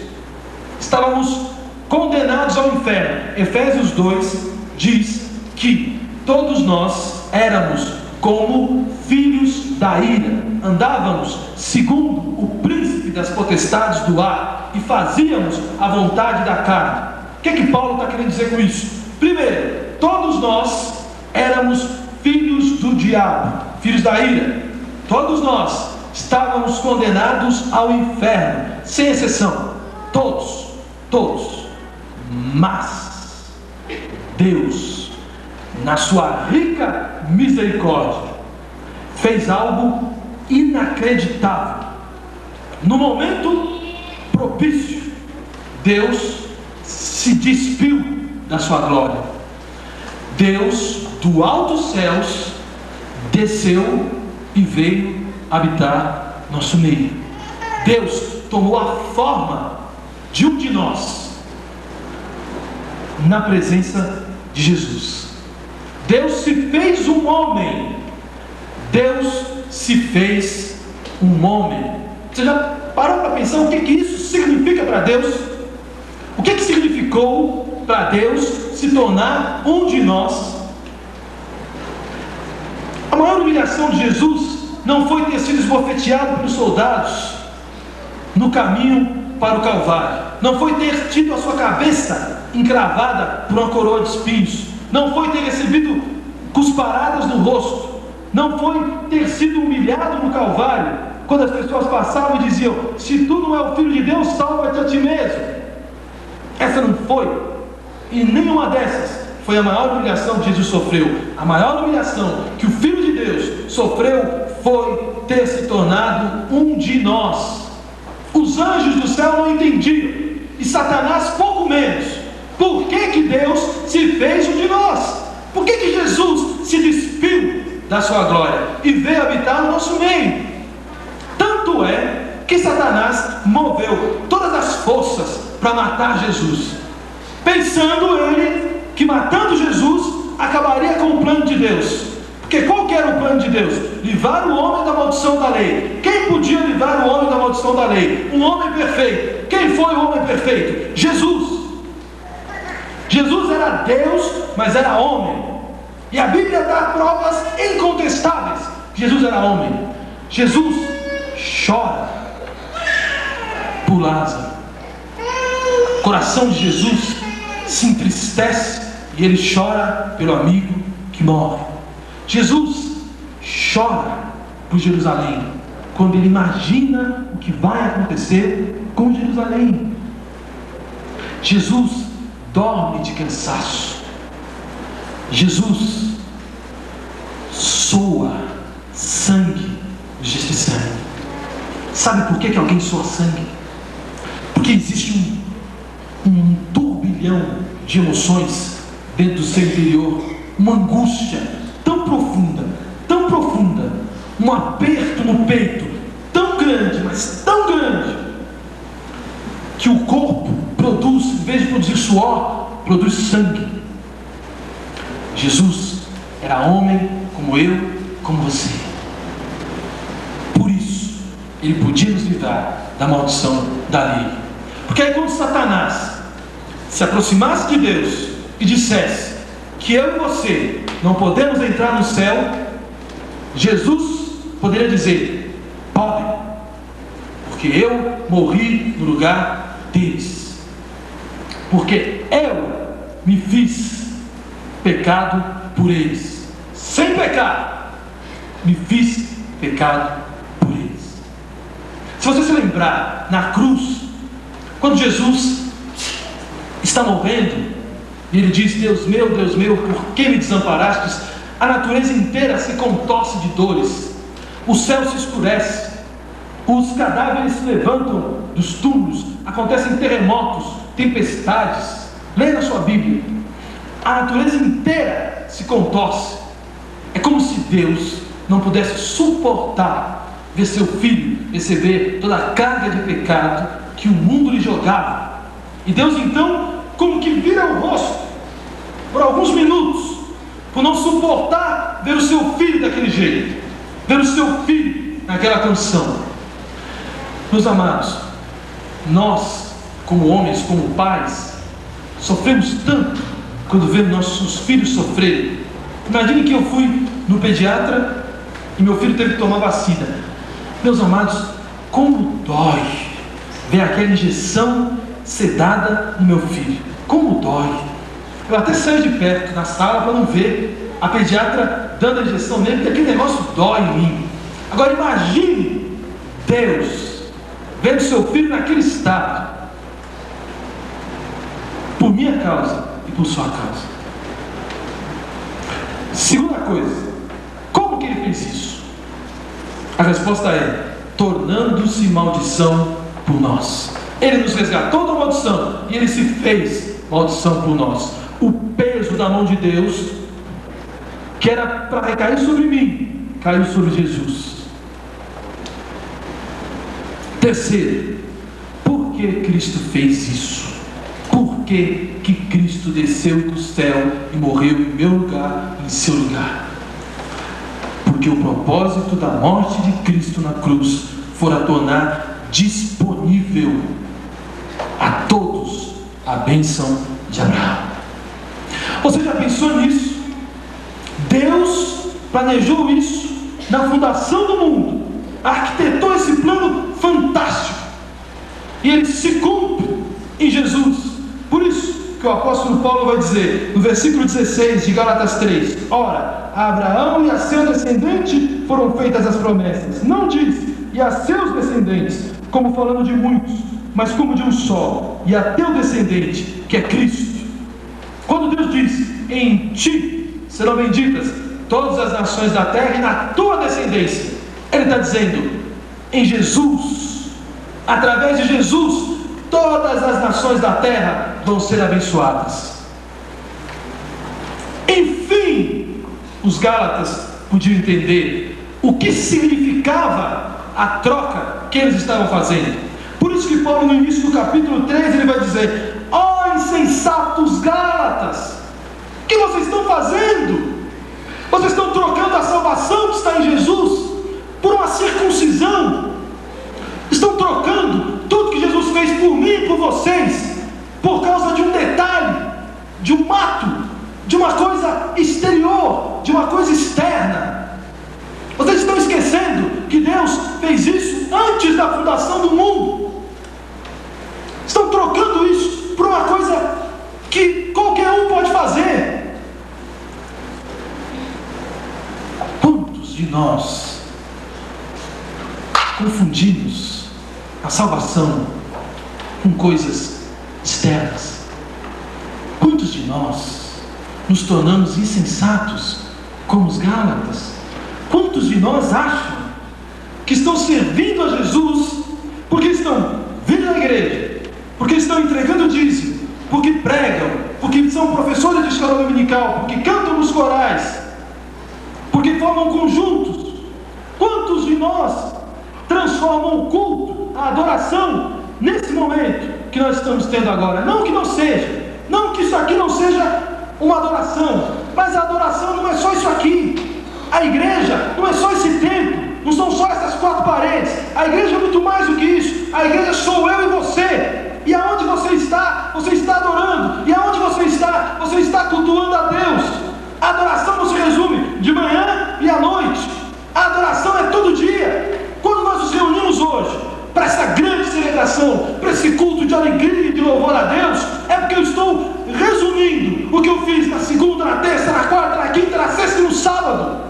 Estávamos condenados ao inferno. Efésios 2 diz que todos nós éramos como filhos da ira, andávamos segundo o príncipe das potestades do ar e fazíamos a vontade da carne. O que Paulo está querendo dizer com isso? Primeiro, todos nós éramos filhos do diabo, filhos da ira. Todos nós estávamos condenados ao inferno, sem exceção, todos. Mas Deus na sua rica misericórdia, fez algo inacreditável. No momento propício, Deus se despiu da sua glória. Deus, do alto dos céus, desceu e veio habitar nosso meio. Deus tomou a forma de um de nós na presença de Jesus. Deus se fez um homem. Deus se fez um homem. Você já parou para pensar o que isso significa para Deus? O que significou para Deus se tornar um de nós? A maior humilhação de Jesus não foi ter sido esbofeteado pelos soldados no caminho para o Calvário. Não foi ter tido a sua cabeça encravada por uma coroa de espinhos. Não foi ter recebido cusparadas no rosto. Não foi ter sido humilhado no Calvário, quando as pessoas passavam e diziam: se tu não é o Filho de Deus, salva-te a ti mesmo. Essa não foi, e nenhuma dessas foi a maior humilhação que Jesus sofreu. A maior humilhação que o Filho de Deus sofreu foi ter se tornado um de nós. Os anjos do céu não entendiam, e Satanás pouco menos. Por que Deus se fez um de nós? Por que Jesus se despiu da sua glória e veio habitar no nosso meio? Tanto é que Satanás moveu todas as forças para matar Jesus, pensando ele que matando Jesus acabaria com o plano de Deus. Porque qual que era o plano de Deus? Livrar o homem da maldição da lei. Quem podia livrar o homem da maldição da lei? Um homem perfeito. Quem foi o homem perfeito? Jesus. Jesus era Deus, mas era homem. E a Bíblia dá provas incontestáveis. Jesus era homem. Jesus chora por Lázaro. O coração de Jesus se entristece e ele chora pelo amigo que morre. Jesus chora por Jerusalém quando ele imagina o que vai acontecer com Jerusalém. Jesus dorme de cansaço. Jesus soa sangue de sangue. Sabe por que alguém soa sangue? Porque existe um turbilhão de emoções dentro do seu interior, uma angústia tão profunda, um aperto no peito tão grande, mas tão grande, que o corpo produz, em vez de produzir suor, produz sangue. Jesus era homem como eu, como você. Por isso ele podia nos livrar da maldição da lei. Porque aí quando Satanás se aproximasse de Deus e dissesse que eu e você não podemos entrar no céu, Jesus poderia dizer: podem, porque eu morri no lugar deles, porque eu me fiz pecado por eles. Sem pecado, me fiz pecado por eles. Se você se lembrar, na cruz, quando Jesus está morrendo, e ele diz: Deus meu, por que me desamparastes? A natureza inteira se contorce de dores, o céu se escurece, os cadáveres se levantam dos túmulos, acontecem terremotos, tempestades. Leia na sua Bíblia. A natureza inteira se contorce. É como se Deus não pudesse suportar ver seu filho receber toda a carga de pecado que o mundo lhe jogava. E Deus então, como que vira o rosto por alguns minutos, por não suportar ver o seu filho daquele jeito, ver o seu filho naquela condição. Meus amados, nós, como homens, como pais, sofremos tanto quando vemos nossos filhos sofrerem. Imagine que eu fui no pediatra e meu filho teve que tomar vacina. Meus amados, como dói ver aquela injeção ser dada no meu filho. Como dói. Eu até saio de perto na sala para não ver a pediatra dando a injeção nele, porque aquele negócio dói em mim. Agora imagine Deus vendo seu filho naquele estado, por minha causa e por sua causa. Segunda coisa, como que ele fez isso? A resposta é: tornando-se maldição por nós. Ele nos resgatou da maldição e ele se fez maldição por nós. O peso da mão de Deus, que era para recair sobre mim, caiu sobre Jesus. Terceiro, por que Cristo fez isso? Por que Cristo desceu do céu e morreu em meu lugar, em seu lugar? Porque o propósito da morte de Cristo na cruz fora tornar disponível a todos a bênção de Abraão. Você já pensou nisso? Deus planejou isso na fundação do mundo, arquitetou esse plano fantástico, e ele se cumpre em Jesus. Por isso que o apóstolo Paulo vai dizer no versículo 16 de Gálatas 3: ora, a Abraão e a seu descendente foram feitas as promessas. Não diz e a seus descendentes, como falando de muitos, mas como de um só, e a teu descendente, que é Cristo. Quando Deus diz: em ti serão benditas todas as nações da terra, e na tua descendência, Ele está dizendo: em Jesus, através de Jesus, todas as nações da terra vão ser abençoadas. Enfim, os Gálatas podiam entender o que significava a troca que eles estavam fazendo. Por isso que Paulo, no início do capítulo 3, ele vai dizer: ó insensatos Gálatas, o que vocês estão fazendo? Vocês estão trocando a salvação que está em Jesus por uma circuncisão. Estão trocando tudo que Jesus fez por mim e por vocês por causa de um detalhe, de um ato, de uma coisa exterior, de uma coisa externa. Vocês estão esquecendo que Deus fez isso antes da fundação do mundo. Estão trocando isso por uma coisa que qualquer um pode fazer. Quantos de nós confundimos a salvação com coisas externas? Quantos de nós nos tornamos insensatos como os Gálatas? Quantos de nós acham que estão servindo a Jesus porque estão vindo à igreja, porque estão entregando dízimo, porque pregam, porque são professores de escola dominical, porque cantam nos corais, porque formam conjuntos? Quantos de nós transformam o culto, a adoração, nesse momento que nós estamos tendo agora? Não que não seja, não que isso aqui não seja uma adoração, mas a adoração não é só isso aqui. A igreja não é só esse templo, não são só essas quatro paredes. A igreja é muito mais do que isso. A igreja sou eu e você. E aonde você está adorando. E aonde você está cultuando a Deus. A adoração não se resume de manhã e à noite. A adoração é todo dia. Quando nós nos reunimos hoje para essa grande celebração, para esse culto de alegria e de louvor a Deus, é porque eu estou resumindo o que eu fiz na segunda, na terça, na quarta, na quinta, na sexta e no sábado.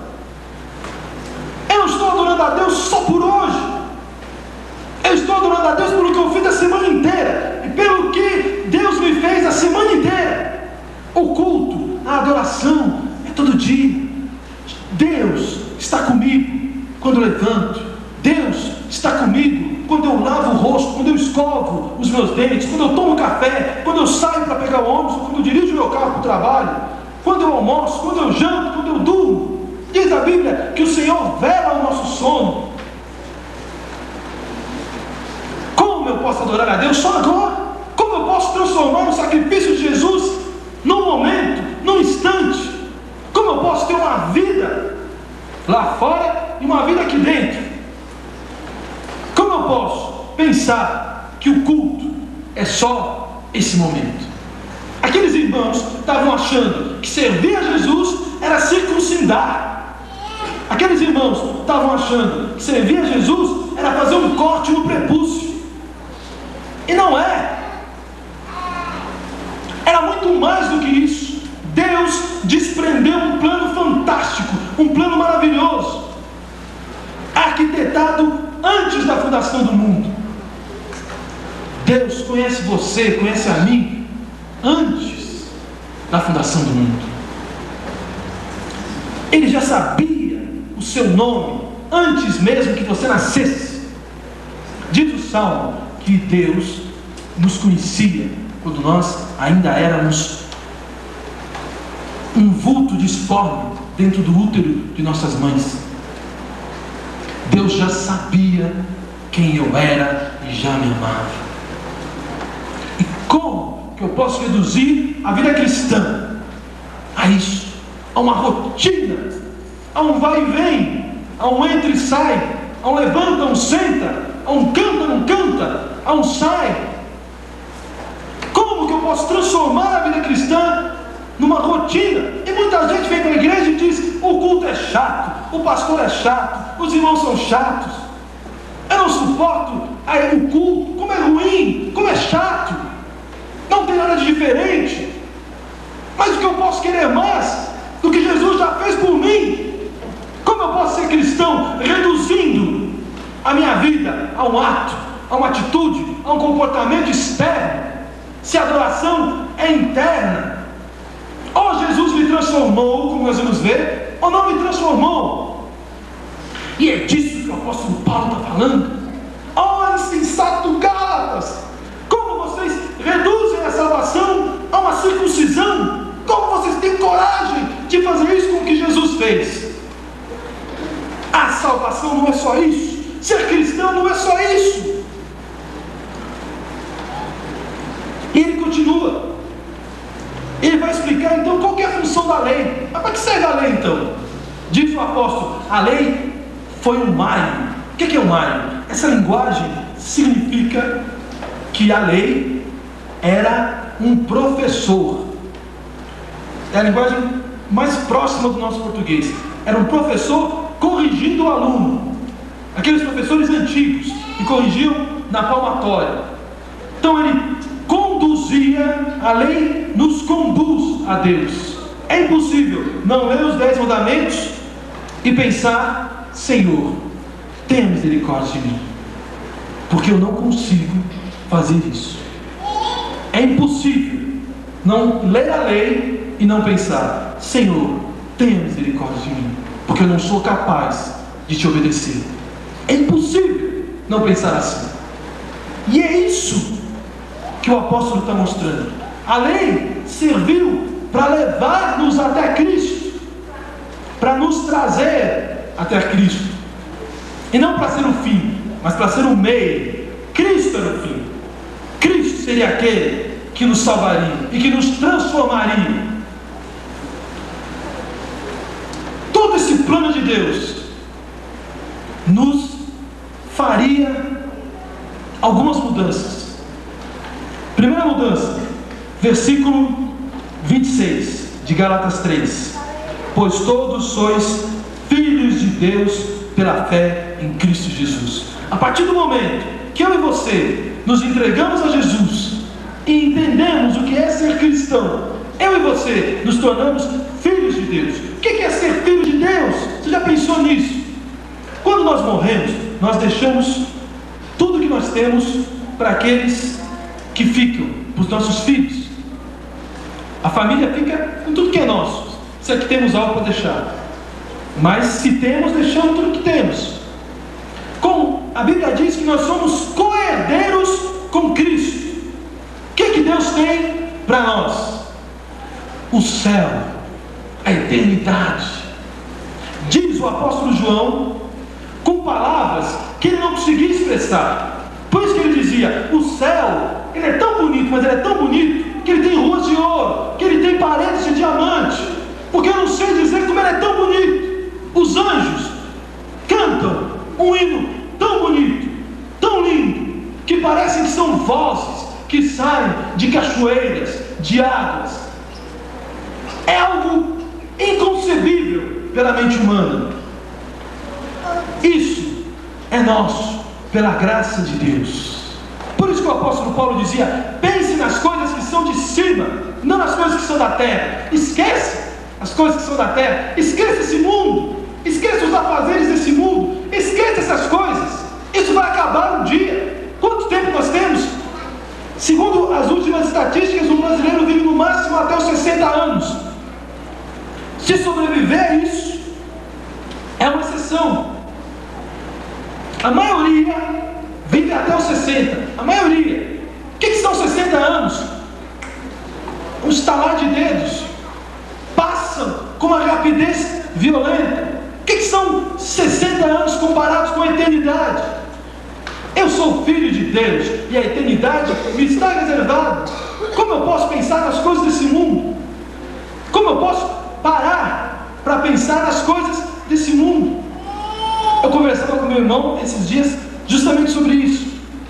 Eu não estou adorando a Deus só por hoje. Eu estou adorando a Deus pelo que eu fiz a semana inteira e pelo que Deus me fez a semana inteira. O culto, a adoração é todo dia. Deus está comigo quando eu levanto. Deus está comigo quando eu lavo o rosto, quando eu escovo os meus dentes, quando eu tomo café, quando eu saio para pegar o ônibus, quando eu dirijo o meu carro para o trabalho, quando eu almoço, quando eu janto, quando eu durmo. Diz a Bíblia que o Senhor vela o nosso sono. Como eu posso adorar a Deus só agora? Como eu posso transformar o sacrifício de Jesus num momento, num instante? Como eu posso ter uma vida lá fora e uma vida aqui dentro? Como eu posso pensar que o culto é só esse momento? Aqueles irmãos estavam achando que servir a Jesus era circuncidar. Aqueles irmãos estavam achando que servir a Jesus era fazer um corte no prepúcio. E não é. Era muito mais do que isso. Deus desprendeu um plano fantástico, um plano maravilhoso, arquitetado antes da fundação do mundo. Deus conhece você, conhece a mim antes da fundação do mundo. Ele já sabia o seu nome antes mesmo que você nascesse. Diz o Salmo que Deus nos conhecia quando nós ainda éramos um vulto disforme dentro do útero de nossas mães. Deus já sabia quem eu era e já me amava. E como que eu posso reduzir a vida cristã a isso? A uma rotina, a um vai e vem, a um entra e sai, a um levanta, a um senta, a um canta, não canta, a um sai. Como que eu posso transformar a vida cristã numa rotina? E muita gente vem para a igreja e diz: o culto é chato, o pastor é chato, os irmãos são chatos, eu não suporto o culto, como é ruim, como é chato, não tem nada de diferente. Mas o que eu posso querer mais do que Jesus já fez por mim? Como eu posso ser cristão reduzindo a minha vida a um ato, a uma atitude, a um comportamento externo, se a adoração é interna? Ou Jesus me transformou, como nós vamos ver, ou não me transformou. E é disso que o apóstolo Paulo está falando. Oh, insensato Gálatas, como vocês reduzem a salvação a uma circuncisão? Como vocês têm coragem de fazer isso com o que Jesus fez? A salvação não é só isso. Ser cristão não é só isso. E ele continua. Ele vai explicar então qual que é a função da lei. Mas para que serve a lei então? Diz o apóstolo: a lei foi um maio. O que é um maio? Essa linguagem significa que a lei era um professor. É a linguagem mais próxima do nosso português. Era um professor corrigindo o aluno. Aqueles professores antigos que corrigiam na palmatória. Então ele conduzia, a lei nos conduz a Deus. É impossível não ler os 10 mandamentos e pensar: Senhor, tenha misericórdia de mim, porque eu não consigo fazer isso. É impossível não ler a lei e não pensar: Senhor, tenha misericórdia de mim, porque eu não sou capaz de te obedecer. É impossível não pensar assim. E é isso que o apóstolo está mostrando. A lei serviu para levar-nos até Cristo, para nos trazer até Cristo, e não para ser o fim, mas para ser o meio. Cristo era o fim. Cristo seria aquele que nos salvaria e que nos transformaria. Todo esse plano de Deus nos faria algumas mudanças. Primeira mudança, versículo 26 de Gálatas 3: pois todos sois filhos de Deus pela fé em Cristo Jesus. A partir do momento que eu e você nos entregamos a Jesus e entendemos o que é ser cristão, eu e você nos tornamos filhos de Deus. O que é ser filho de Deus? Você já pensou nisso? Quando nós morremos, nós deixamos tudo que nós temos para aqueles que ficam, para os nossos filhos. A família fica com tudo que é nosso, se é que temos algo para deixar. Mas se temos, deixamos tudo que temos. Como a Bíblia diz que nós somos co-herdeiros com Cristo. O que Deus tem para nós? O céu, a eternidade. Diz o apóstolo João, com palavras que ele não conseguia expressar. Por isso que ele dizia: o céu, ele é tão bonito, mas ele é tão bonito que ele tem ruas de ouro, que ele tem paredes de diamante, porque eu não sei dizer como ele é tão bonito. Os anjos cantam um hino tão bonito, tão lindo, que parecem que são vozes que saem de cachoeiras, de águas. É algo inconcebível pela mente humana. Isso é nosso pela graça de Deus. Por isso que o apóstolo Paulo dizia: pense nas coisas que são de cima, não nas coisas que são da terra. Esquece as coisas que são da terra, esqueça esse mundo, esqueça os afazeres desse mundo, esqueça essas coisas. Isso vai acabar um dia. Quanto tempo nós temos? Segundo as últimas estatísticas, o brasileiro vive no máximo até os 60 anos. Se sobreviver a isso, geração, a maioria vive até os 60. A maioria. O que são 60 anos? Um estalar de dedos. Passam com uma rapidez violenta. O que são 60 anos comparados com a eternidade? Eu sou filho de Deus e a eternidade me está reservada. Como eu posso pensar nas coisas desse mundo? Como eu posso parar para pensar nas coisas desse mundo? Eu conversava com meu irmão esses dias justamente sobre isso.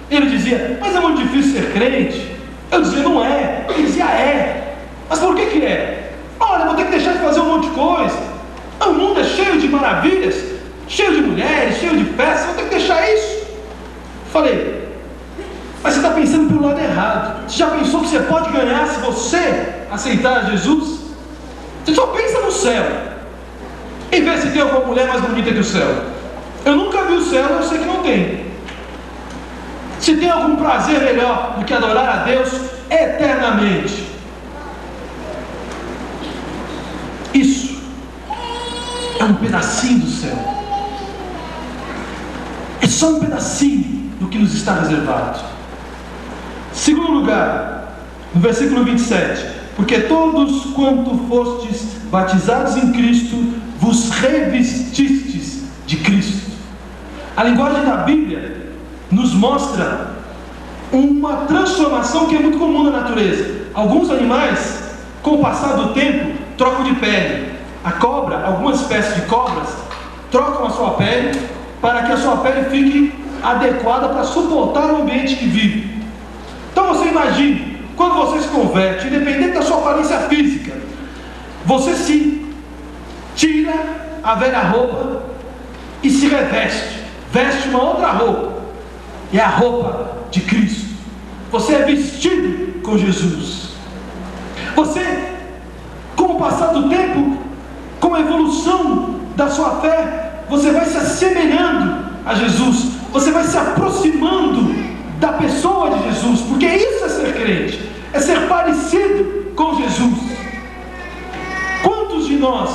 Ele dizia, mas é muito difícil ser crente. Eu dizia, não é. Ele dizia, é. Mas por que é? Olha, vou ter que deixar de fazer um monte de coisa. O mundo é cheio de maravilhas, cheio de mulheres, cheio de festas, vou ter que deixar isso. Falei, mas você está pensando pelo lado errado. Você já pensou que você pode ganhar se você aceitar Jesus? Você só pensa no céu e vê se tem alguma mulher mais bonita que o céu. Eu nunca vi o céu, eu sei que não tem. Se tem algum prazer melhor do que adorar a Deus eternamente. Isso é um pedacinho do céu. É só um pedacinho do que nos está reservado. Segundo lugar, no versículo 27, porque todos quanto fostes batizados em Cristo, vos revestistes de Cristo. A linguagem da Bíblia nos mostra uma transformação que é muito comum na natureza. Alguns animais, com o passar do tempo, trocam de pele. A cobra, algumas espécies de cobras, trocam a sua pele para que a sua pele fique adequada para suportar o ambiente que vive. Então você imagine, quando você se converte, independente da sua aparência física, você se tira a velha roupa e se reveste, veste uma outra roupa, é a roupa de Cristo. Você é vestido com Jesus. Você, com o passar do tempo, com a evolução da sua fé, você vai se assemelhando a Jesus, você vai se aproximando da pessoa de Jesus, porque isso é ser crente, é ser parecido com Jesus. Quantos de nós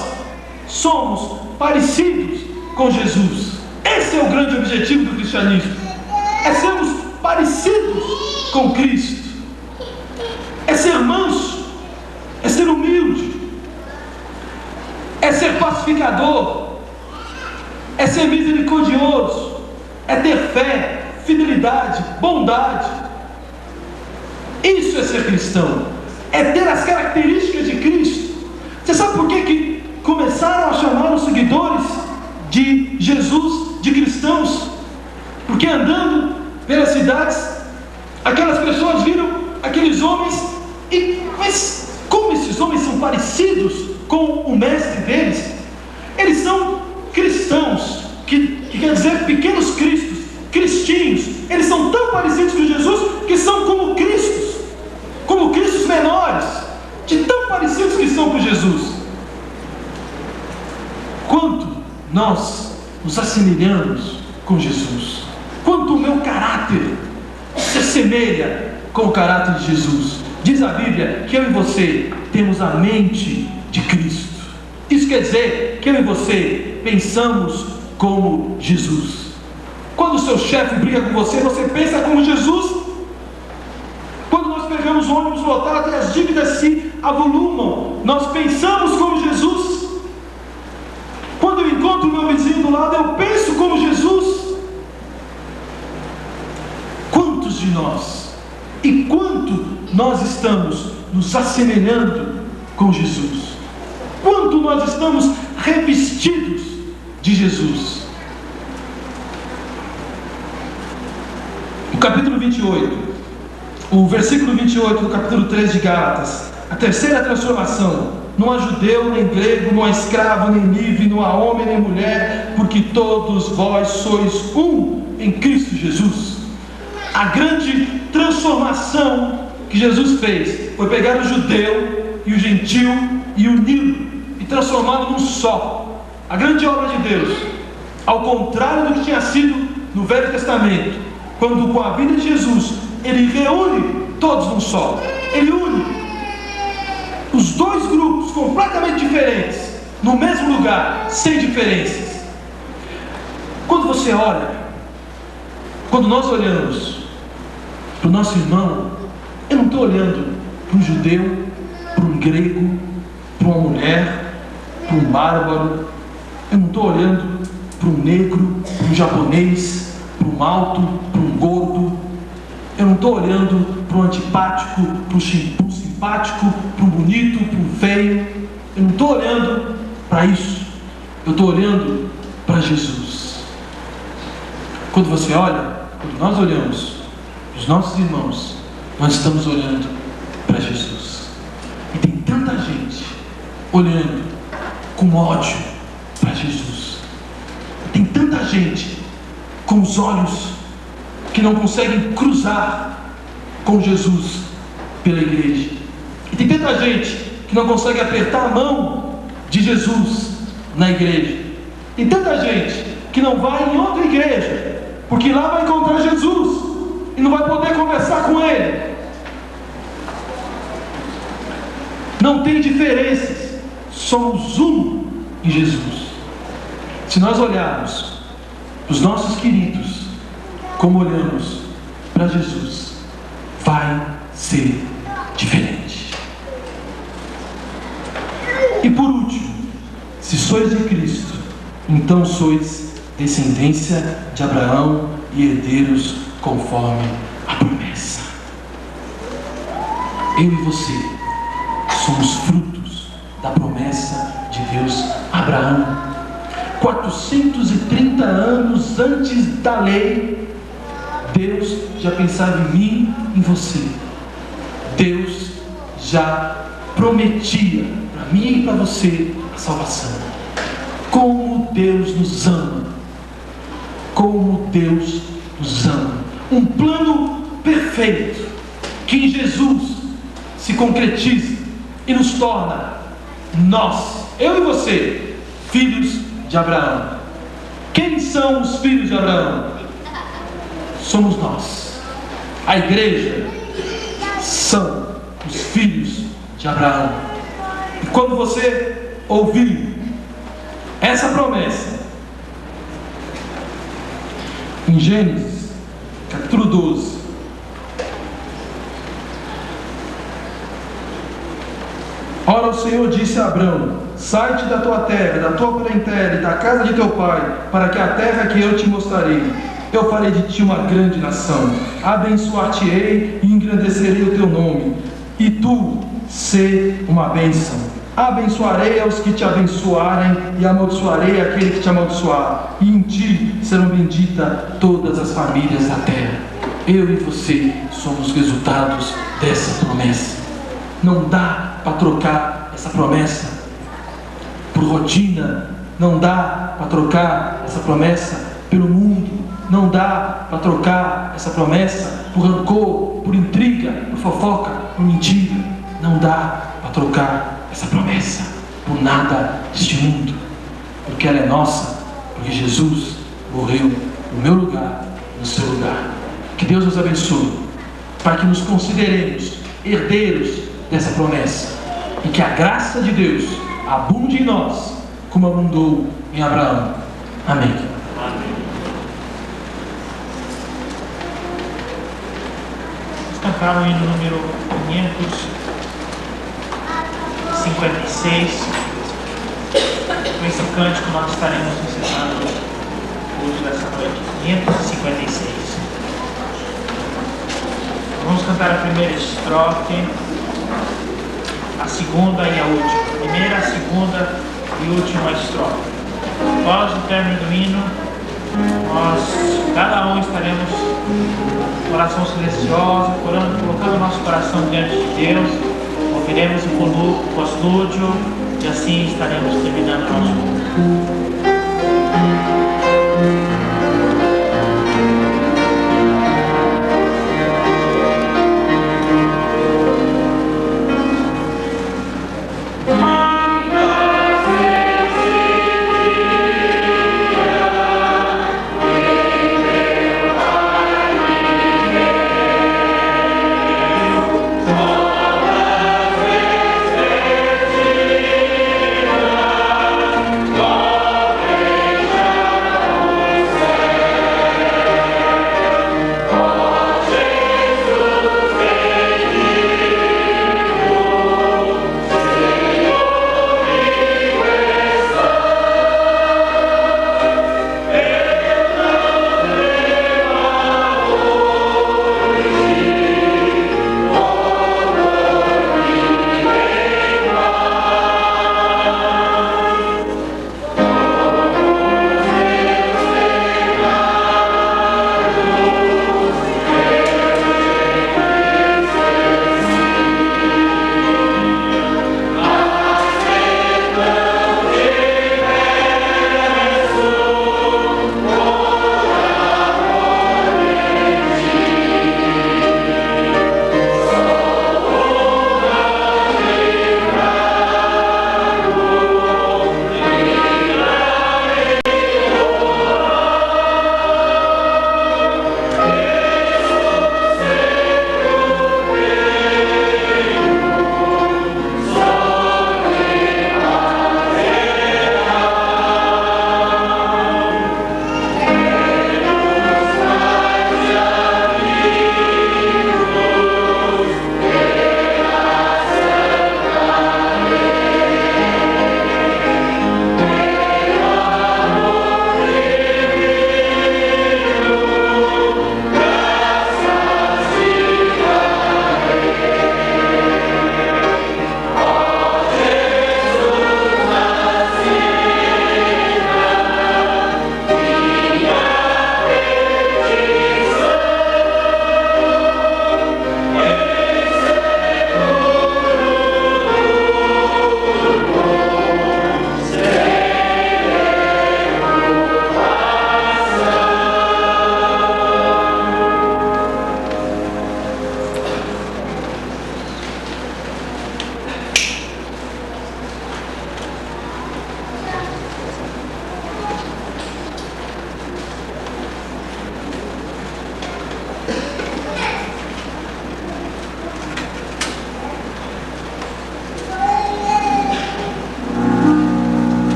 somos parecidos com Jesus? Esse é o grande objetivo do cristianismo, é sermos parecidos com Cristo, é ser manso, é ser humilde, é ser pacificador, é ser misericordioso, é ter fé, fidelidade, bondade. Isso é ser cristão, é ter as características de Cristo. Você sabe por que começaram a chamar os seguidores de Jesus de cristãos? Porque andando pelas cidades, aquelas pessoas viram aqueles homens mas como esses homens são parecidos com o mestre deles? Eles são cristãos, que quer dizer pequenos cristos, cristinhos. Eles são tão parecidos com Jesus que são como cristos menores, de tão parecidos que são com Jesus. Quanto nós nos assemelhamos com Jesus, quanto o meu caráter se assemelha com o caráter de Jesus. Diz a Bíblia que eu e você temos a mente de Cristo. Isso quer dizer que eu e você pensamos como Jesus. Quando o seu chefe briga com você, você pensa como Jesus. Quando nós pegamos ônibus lotado e as dívidas se avolumam, nós pensamos como Jesus. Quando eu encontro o meu vizinho do lado, eu penso como Jesus. Quantos de nós e quanto nós estamos nos assemelhando com Jesus? Quanto nós estamos revestidos de Jesus? O capítulo 28, o versículo 28 do capítulo 3 de Gálatas, a terceira transformação: não há judeu nem grego, não há escravo nem livre, não há homem nem mulher, porque todos vós sois um em Cristo Jesus. A grande transformação que Jesus fez foi pegar o judeu e o gentil e uni-lo e transformá-lo num só. A grande obra de Deus, ao contrário do que tinha sido no Velho Testamento, quando com a vida de Jesus ele reúne todos num só, ele une os dois grupos completamente diferentes no mesmo lugar, sem diferenças. quando você olha, quando nós olhamos para o nosso irmão, eu não estou olhando para um judeu, para um grego, para uma mulher, para um bárbaro. Eu não estou olhando para um negro, para um japonês, para um alto, para um gordo. Eu não estou olhando para um antipático, para um simpático, para um bonito, para um feio. Eu não estou olhando para isso. Eu estou olhando para Jesus. Quando você olha, quando nós olhamos para os nossos irmãos, nós estamos olhando para Jesus. E tem tanta gente olhando com ódio para Jesus. Tem tanta gente com os olhos que não conseguem cruzar com Jesus pela igreja. E tem tanta gente que não consegue apertar a mão de Jesus na igreja. Tem tanta gente que não vai em outra igreja, porque lá vai encontrar Jesus e não vai poder conversar com Ele. Não tem diferenças, somos um em Jesus. Se nós olharmos os nossos queridos como olhamos para Jesus, vai ser diferente. E por último, se sois de Cristo, então sois descendência de Abraão e herdeiros conforme a promessa. Eu e você somos frutos da promessa de Deus a Abraão. 430 anos antes da lei, Deus já pensava em mim, em você. Deus já prometia para mim e para você a salvação. Como Deus nos ama. Como Deus nos ama. Um plano perfeito que em Jesus se concretiza e nos torna nós, eu e você, filhos de Abraão. Quem são os filhos de Abraão? Somos nós. A igreja são os filhos de Abraão. E quando você ouvir essa promessa em Gênesis capítulo 12, ora, o Senhor disse a Abraão: sai-te da tua terra, da tua parentela e da casa de teu pai, para que a terra que eu te mostrarei, eu farei de ti uma grande nação, abençoar-te-ei e engrandecerei o teu nome, e tu sê uma bênção. Abençoarei aos que te abençoarem e amaldiçoarei aquele que te amaldiçoar, e em ti serão benditas todas as famílias da terra. Eu e você somos resultados dessa promessa. Não dá para trocar essa promessa por rotina, não dá para trocar essa promessa pelo mundo, não dá para trocar essa promessa por rancor, por intriga, por fofoca, por mentira. Não dá para trocar essa promessa por nada deste mundo, porque ela é nossa, porque Jesus morreu no meu lugar, no seu lugar. Que Deus nos abençoe, para que nos consideremos herdeiros dessa promessa, e que a graça de Deus abunde em nós, como abundou em Abraão. Amém. Vamos cantar o hino número 556. Com esse cântico nós estaremos encerrando o uso dessa noite. 556. Vamos cantar a primeira estrofe, a segunda e a última. Primeira, a segunda e última estrofe. Após o término do hino, nós, cada um, estaremos com oração silenciosa, orando, colocando nosso coração diante de Deus, ouviremos o postúdio e assim estaremos terminando o nosso culto.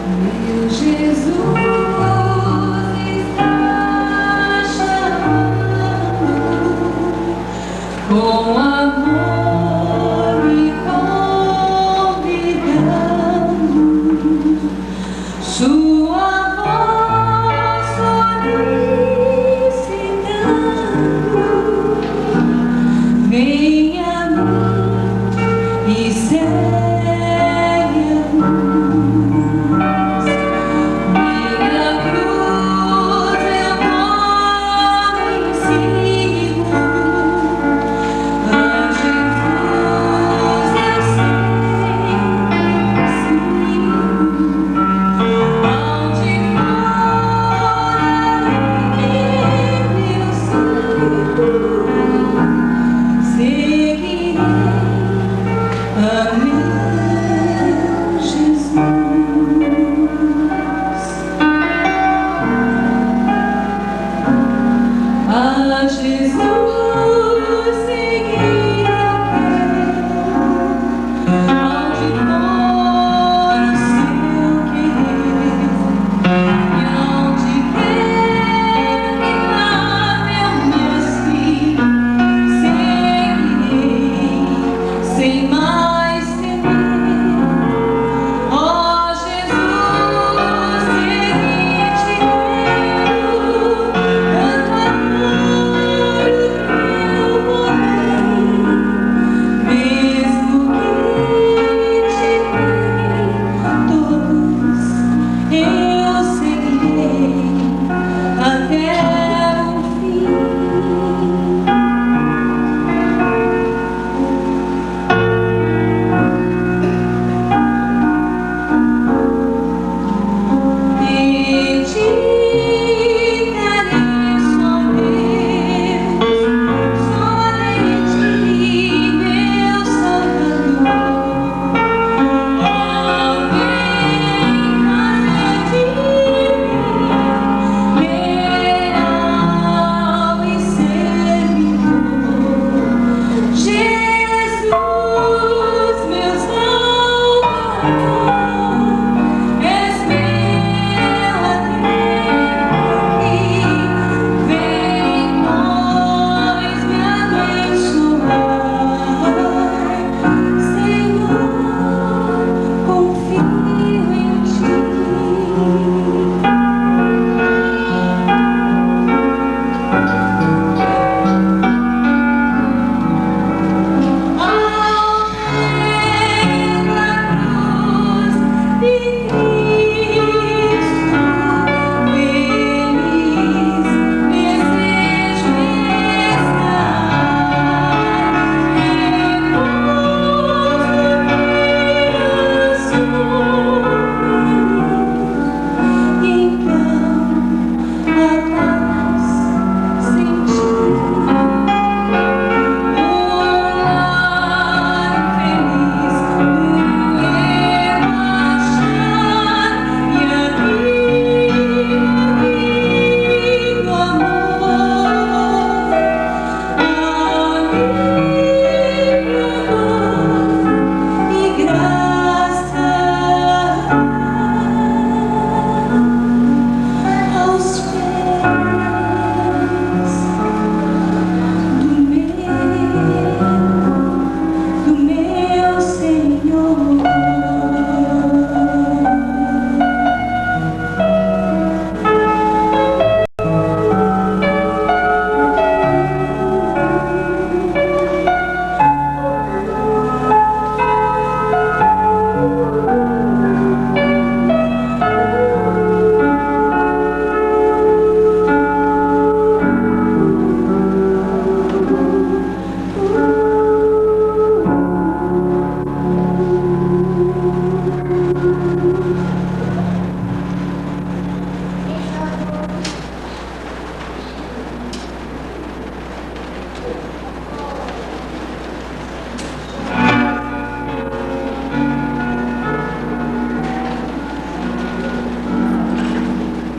Meu Jesus está chamando com amor me convidando.